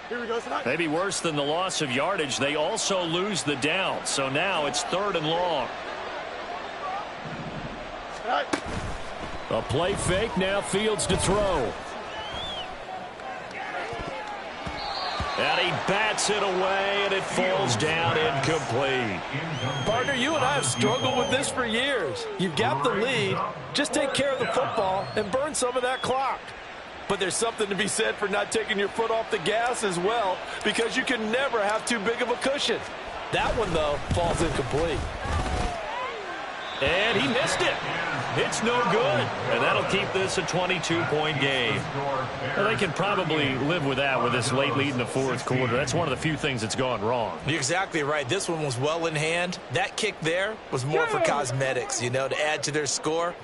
Here we go tonight. Maybe worse than the loss of yardage, they also lose the down. So now it's 3rd and long. All right. A play fake, now Fields to throw. And he bats it away, and it falls down incomplete. Partner, you and I have struggled with this for years. You've got the lead. Just take care of the football and burn some of that clock. But there's something to be said for not taking your foot off the gas as well, because you can never have too big of a cushion. That one, though, falls incomplete. And he missed it. It's no good. And that'll keep this a 22-point game. Well, they can probably live with that with this late lead in the 4th quarter. That's one of the few things that's gone wrong. You're exactly right. This one was well in hand. That kick there was more for cosmetics, to add to their score.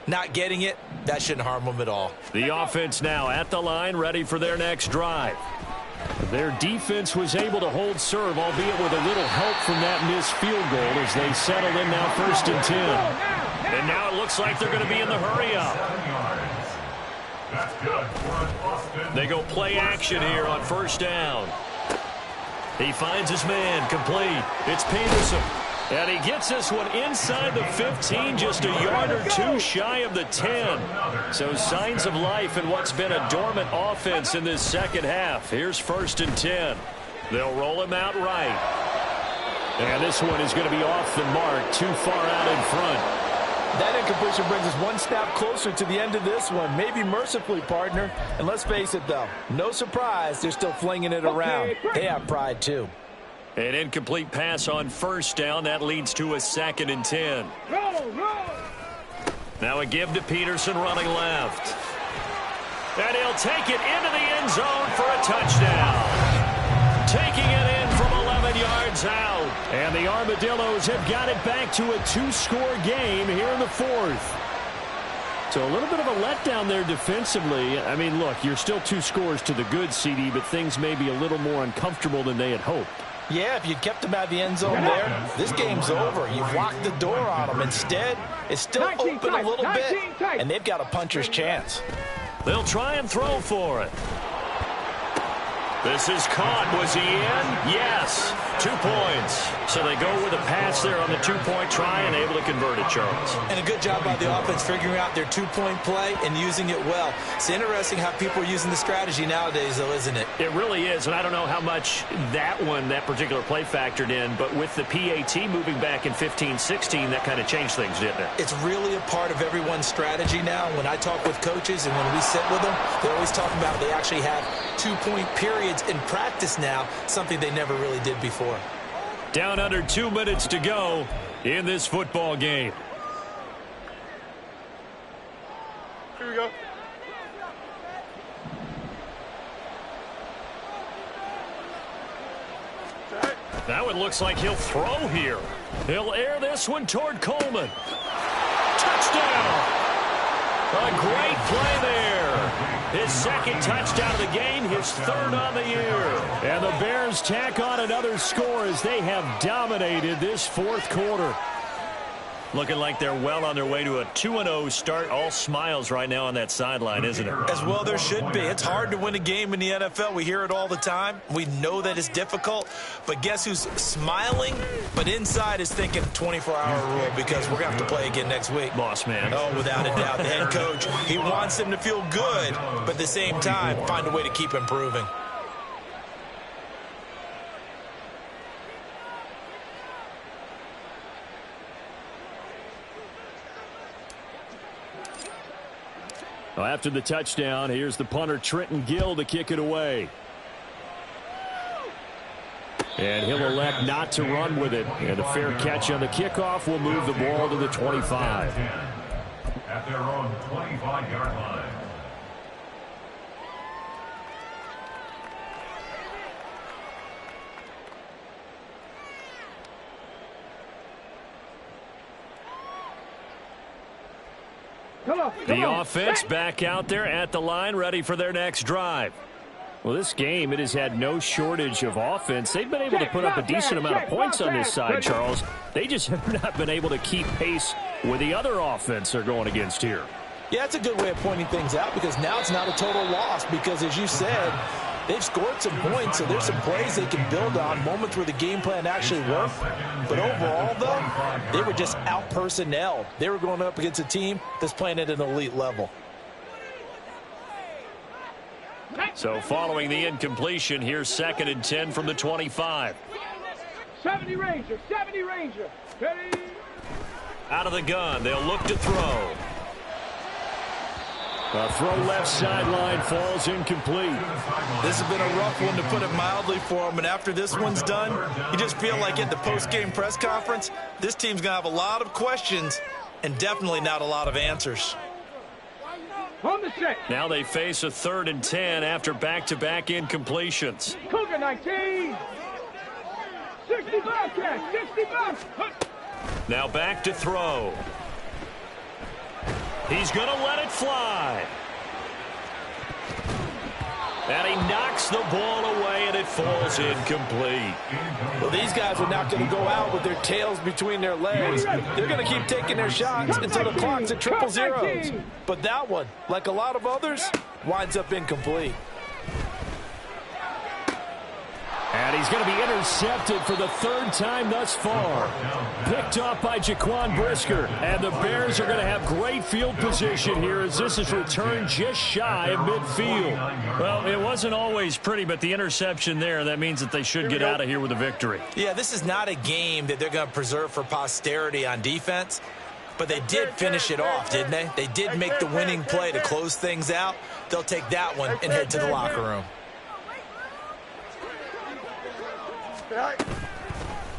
Not getting it, that shouldn't harm them at all. The offense now at the line, ready for their next drive. Their defense was able to hold serve, albeit with a little help from that missed field goal as they settle in now 1st and 10. And now it looks like they're going to be in the hurry-up. They go play action here on 1st down. He finds his man, complete. It's Peterson. And he gets this one inside the 15, just a yard or 2 shy of the 10. So signs of life in what's been a dormant offense in this 2nd half. Here's 1st and 10. They'll roll him out right. And this one is going to be off the mark, too far out in front. That incompletion brings us one step closer to the end of this one. Maybe mercifully, partner. And let's face it, though, no surprise, they're still flinging it around. They have pride, too. An incomplete pass on 1st down. That leads to a 2nd and 10. Now a give to Peterson running left. And he'll take it into the end zone for a touchdown. Taking it in from 11 yards out. And the Armadillos have got it back to a 2-score game here in the 4th. So a little bit of a letdown there defensively. I mean, look, you're still 2 scores to the good, CD, but things may be a little more uncomfortable than they had hoped. Yeah, if you kept them out of the end zone there, this game's over. You've locked the door on them. Instead, it's still open a little bit, and they've got a puncher's chance. They'll try and throw for it. This is caught. Was he in? Yes. 2 points. So they go with a pass there on the two-point try and able to convert it, Charles. And a good job by the offense figuring out their two-point play and using it well. It's interesting how people are using the strategy nowadays, though, isn't it? It really is, and I don't know how much that particular play factored in, but with the PAT moving back in 15-16, that kind of changed things, didn't it? It's really a part of everyone's strategy now. When I talk with coaches and when we sit with them, they always talk about they actually have two-point periods in practice now, something they never really did before. Down under 2 minutes to go in this football game. Here we go. Now it looks like he'll throw here. He'll air this one toward Coleman. Touchdown! A great play there. His second touchdown of the game, his third on the year. And the Bears tack on another score as they have dominated this fourth quarter. Looking like they're well on their way to a 2-0 start. All smiles right now on that sideline, isn't it? As well there should be. It's hard to win a game in the NFL. We hear it all the time. We know that it's difficult. But guess who's smiling? But inside is thinking 24-hour rule because we're going to have to play again next week. Boss man. Oh, without a doubt. The head coach, he wants them to feel good, but at the same time, find a way to keep improving. Well, after the touchdown, here's the punter, Trenton Gill, to kick it away. And he'll elect not to run with it. And a fair catch on the kickoff will move the ball to the 25. At their own 25-yard line. The offense back out there at the line, ready for their next drive. Well, this game, it has had no shortage of offense. They've been able to put up a decent amount of points on this side, Charles. They just have not been able to keep pace with the other offense they're going against here. Yeah, that's a good way of pointing things out because now it's not a total loss because, as you said, they've scored some points, so there's some plays they can build on, moments where the game plan actually worked. But overall, though, they were just out-personnelled. They were going up against a team that's playing at an elite level. So following the incompletion, here's 2nd and 10 from the 25. 70 Ranger, 70 Ranger. Ready? Out of the gun, they'll look to throw. A throw left sideline falls incomplete. This has been a rough one, to put it mildly, for him. And after this one's done, you just feel like at the post-game press conference, this team's going to have a lot of questions and definitely not a lot of answers. On the set. Now they face a 3rd and 10 after back-to-back incompletions. Cougar 19. 65, Cash, 65. Now back to throw. He's going to let it fly. And he knocks the ball away, and it falls incomplete. Well, these guys are not going to go out with their tails between their legs. They're going to keep taking their shots until the clock's at triple zeros. But that one, like a lot of others, winds up incomplete. And he's going to be intercepted for the 3rd time thus far. Picked off by Jaquan Brisker. And the Bears are going to have great field position here as this is returned just shy of midfield. Well, it wasn't always pretty, but the interception there, that means that they should get out of here with a victory. Yeah, this is not a game that they're going to preserve for posterity on defense. But they did finish it off, didn't they? They did make the winning play to close things out. They'll take that one and head to the locker room.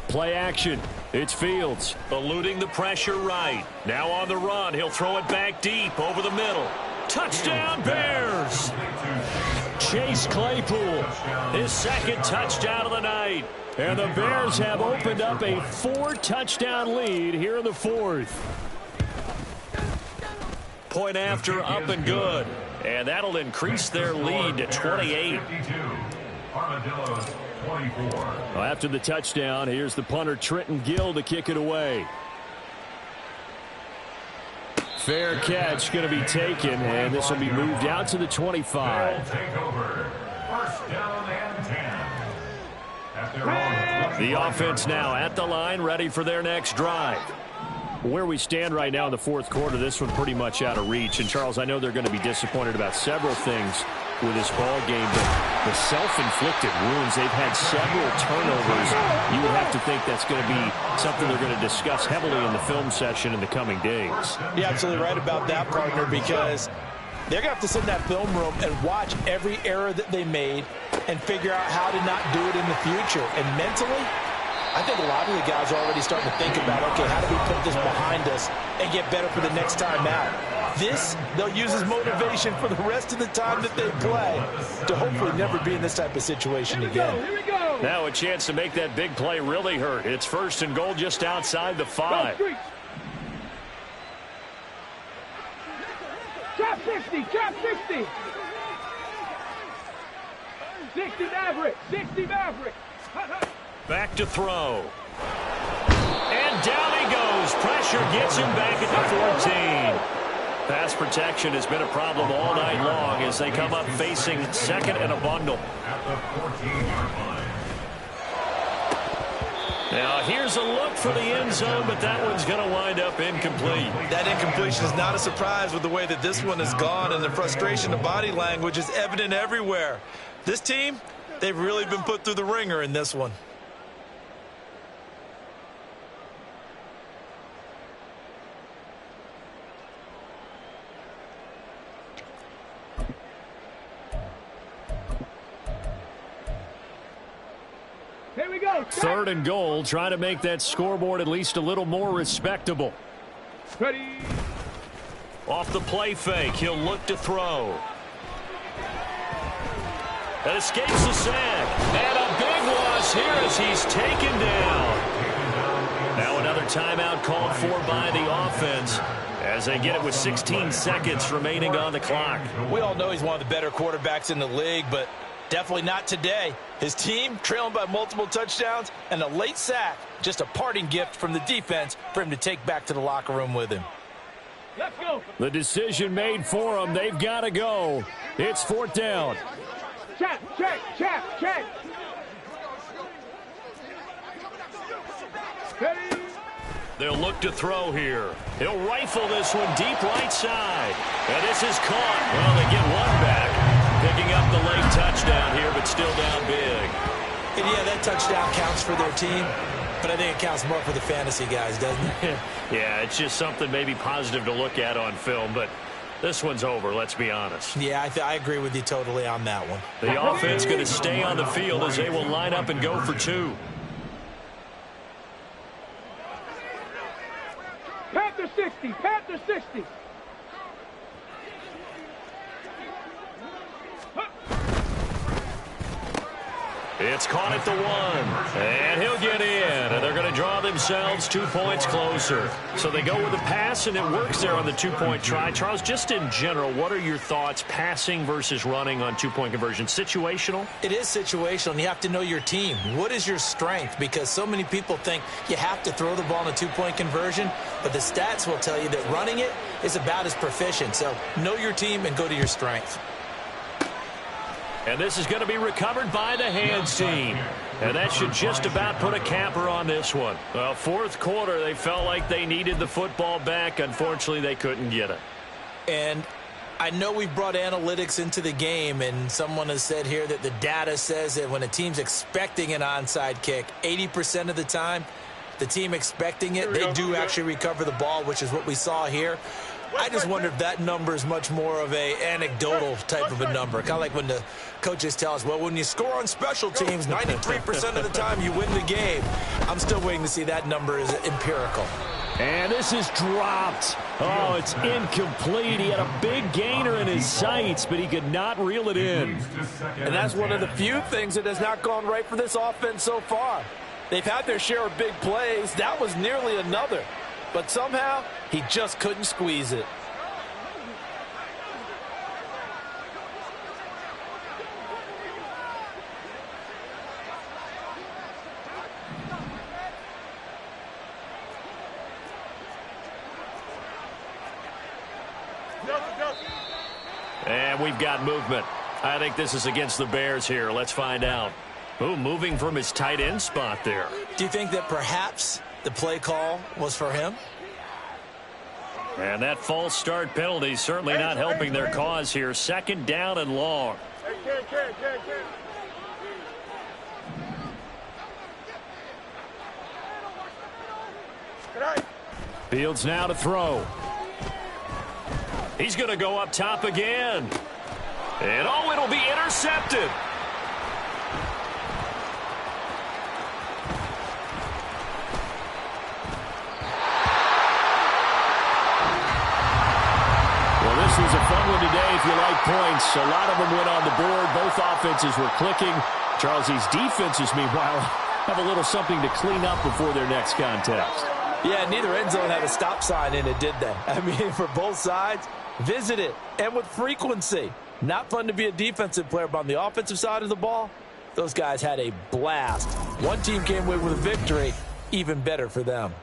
Play action. It's Fields. Eluding the pressure right. Now on the run. He'll throw it back deep over the middle. Touchdown, Bears! Chase Claypool, His 2nd touchdown of the night. and the Bears have opened up a 4-touchdown lead here in the 4th. Point after, up and good. And that'll increase their lead to 28. Well, after the touchdown, here's the punter, Trenton Gill, to kick it away. Fair catch going to be taken, and this will be moved out to the 25. Take over. 1st down and The offense now at the line, ready for their next drive. Where we stand right now in the fourth quarter, this one pretty much out of reach. And, Charles, I know they're going to be disappointed about several things with this ball game, but the self-inflicted wounds, they've had several turnovers. You would have to think that's going to be something they're going to discuss heavily in the film session in the coming days. You're absolutely right about that, partner, because they're going to have to sit in that film room and watch every error that they made and figure out how to not do it in the future. And mentally, I think a lot of the guys are already starting to think about, okay, how do we put this behind us and get better for the next time out? This, they'll use as motivation for the rest of the time that they play to hopefully never be in this type of situation again. Here we go. Now a chance to make that big play really hurt. It's 1st and goal just outside the 5. Chop 60, chop 60. 60 Maverick, 60 Maverick. Back to throw. And down he goes. Pressure gets him back at the 14. Pass protection has been a problem all night long as they come up facing 2nd and a bundle. At the 14-yard line. Now here's a look for the end zone, but that one's going to wind up incomplete. That incompletion is not a surprise with the way that this one has gone, and the frustration of body language is evident everywhere. This team, they've really been put through the ringer in this one. Here we go. 3rd and goal, trying to make that scoreboard at least a little more respectable. Ready. Off the play fake, he'll look to throw. That escapes the sack. And a big loss here as he's taken down. Now another timeout called for by the offense as they get it with 16 seconds remaining on the clock. We all know he's one of the better quarterbacks in the league, but definitely not today. His team trailing by multiple touchdowns and a late sack. Just a parting gift from the defense for him to take back to the locker room with him. Let's go. The decision made for them. They've got to go. It's 4th down. Check, check, check, check. Ready. They'll look to throw here. He'll rifle this one deep right side. And this is caught. Well, they get one back. Picking up the late touchdown here, but still down big. And yeah, that touchdown counts for their team, but I think it counts more for the fantasy guys, doesn't it? Yeah, it's just something maybe positive to look at on film, but this one's over, let's be honest. Yeah, I agree with you totally on that one. The offense going to stay on the field as they will line up and go for 2. Panther 60, Panther 60. It's caught at the 1, and he'll get in, and they're going to draw themselves 2 points closer. So they go with the pass, and it works there on the 2-point try. Charles, just in general, what are your thoughts passing versus running on 2-point conversion? Situational? It is situational, and you have to know your team. What is your strength? Because so many people think you have to throw the ball in a 2-point conversion, but the stats will tell you that running it is about as proficient. So know your team and go to your strength. And this is going to be recovered by the hands team. And that should just about put a capper on this one. Well, 4th quarter, they felt like they needed the football back. Unfortunately, they couldn't get it. And I know we've brought analytics into the game, and someone has said here that the data says that when a team's expecting an onside kick, 80% of the time, the team expecting it, they do actually recover the ball, which is what we saw here. I just wonder if that number is much more of a anecdotal type of a number. Kind of like when the coaches tell us, well, when you score on special teams, 93% of the time you win the game. I'm still waiting to see that number is empirical. And this is dropped. Oh, it's incomplete. He had a big gainer in his sights, but he could not reel it in. And that's one of the few things that has not gone right for this offense so far. They've had their share of big plays. That was nearly another. But somehow, he just couldn't squeeze it. And we've got movement. I think this is against the Bears here. Let's find out. Oh, moving from his tight end spot there. Do you think that perhaps the play call was for him? And that false start penalty certainly not helping their cause here. 2nd down and long. Fields now to throw. He's going to go up top again. And, oh, it'll be intercepted. Well, this was a fun one today if you like points. A lot of them went on the board. Both offenses were clicking. Charles, these defenses, meanwhile, have a little something to clean up before their next contest. Yeah, neither end zone had a stop sign in it, did they? I mean, for both sides, visit it, and with frequency. Not fun to be a defensive player, but on the offensive side of the ball, those guys had a blast. One team came away with a victory, even better for them.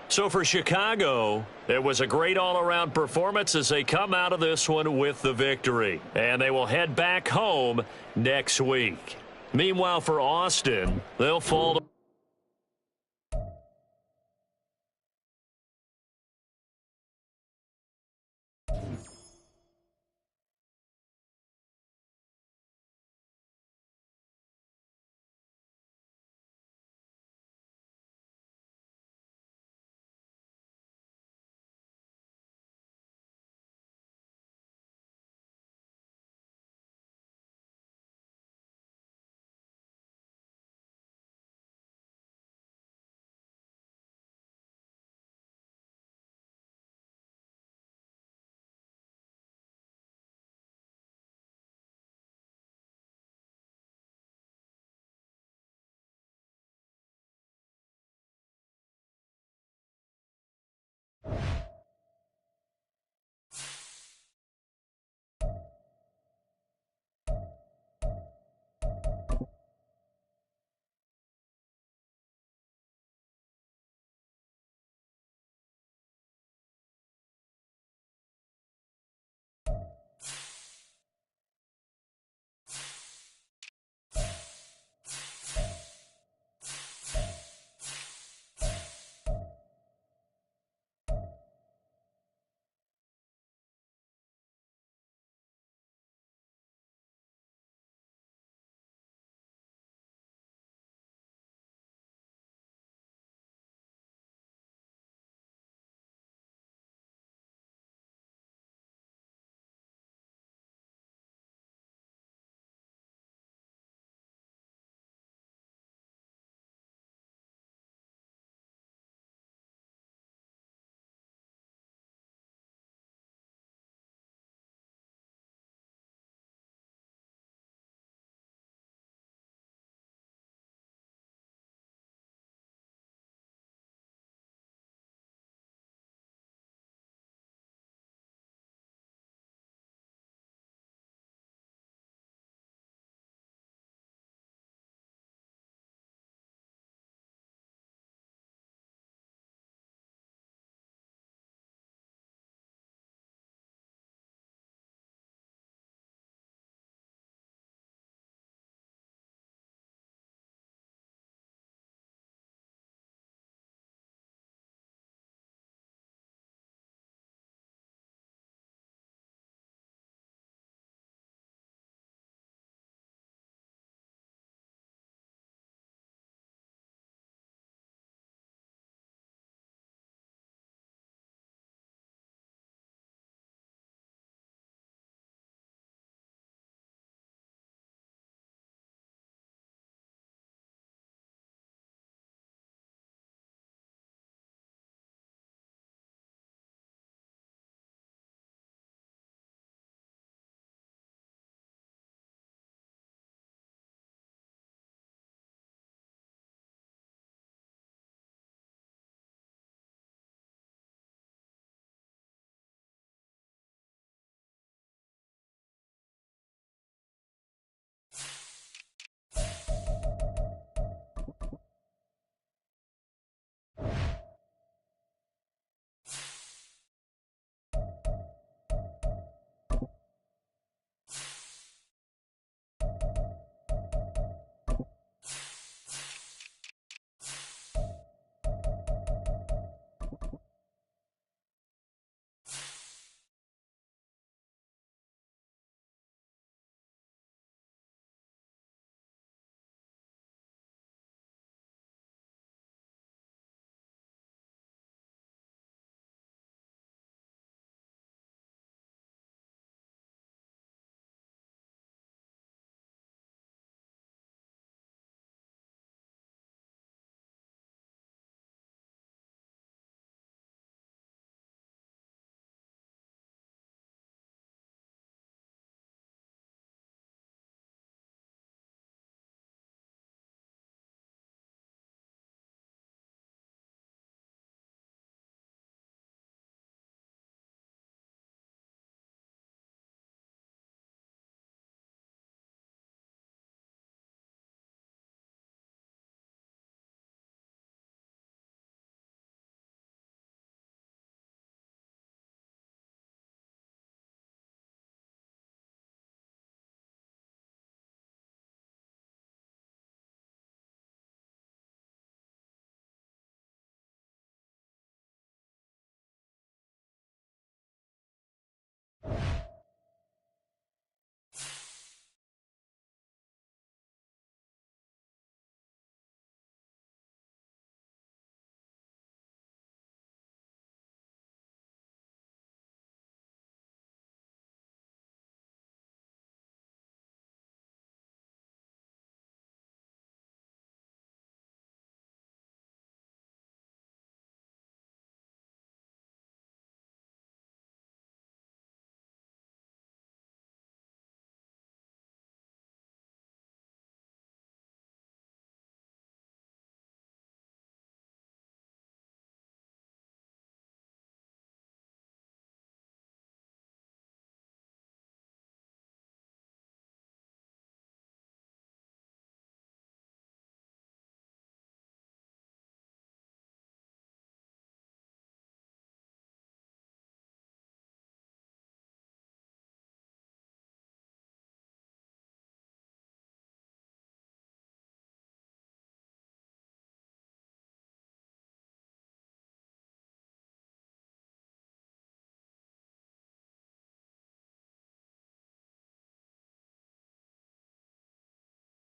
So for Chicago, it was a great all-around performance as they come out of this one with the victory. And they will head back home next week. Meanwhile, for Austin, they'll fall to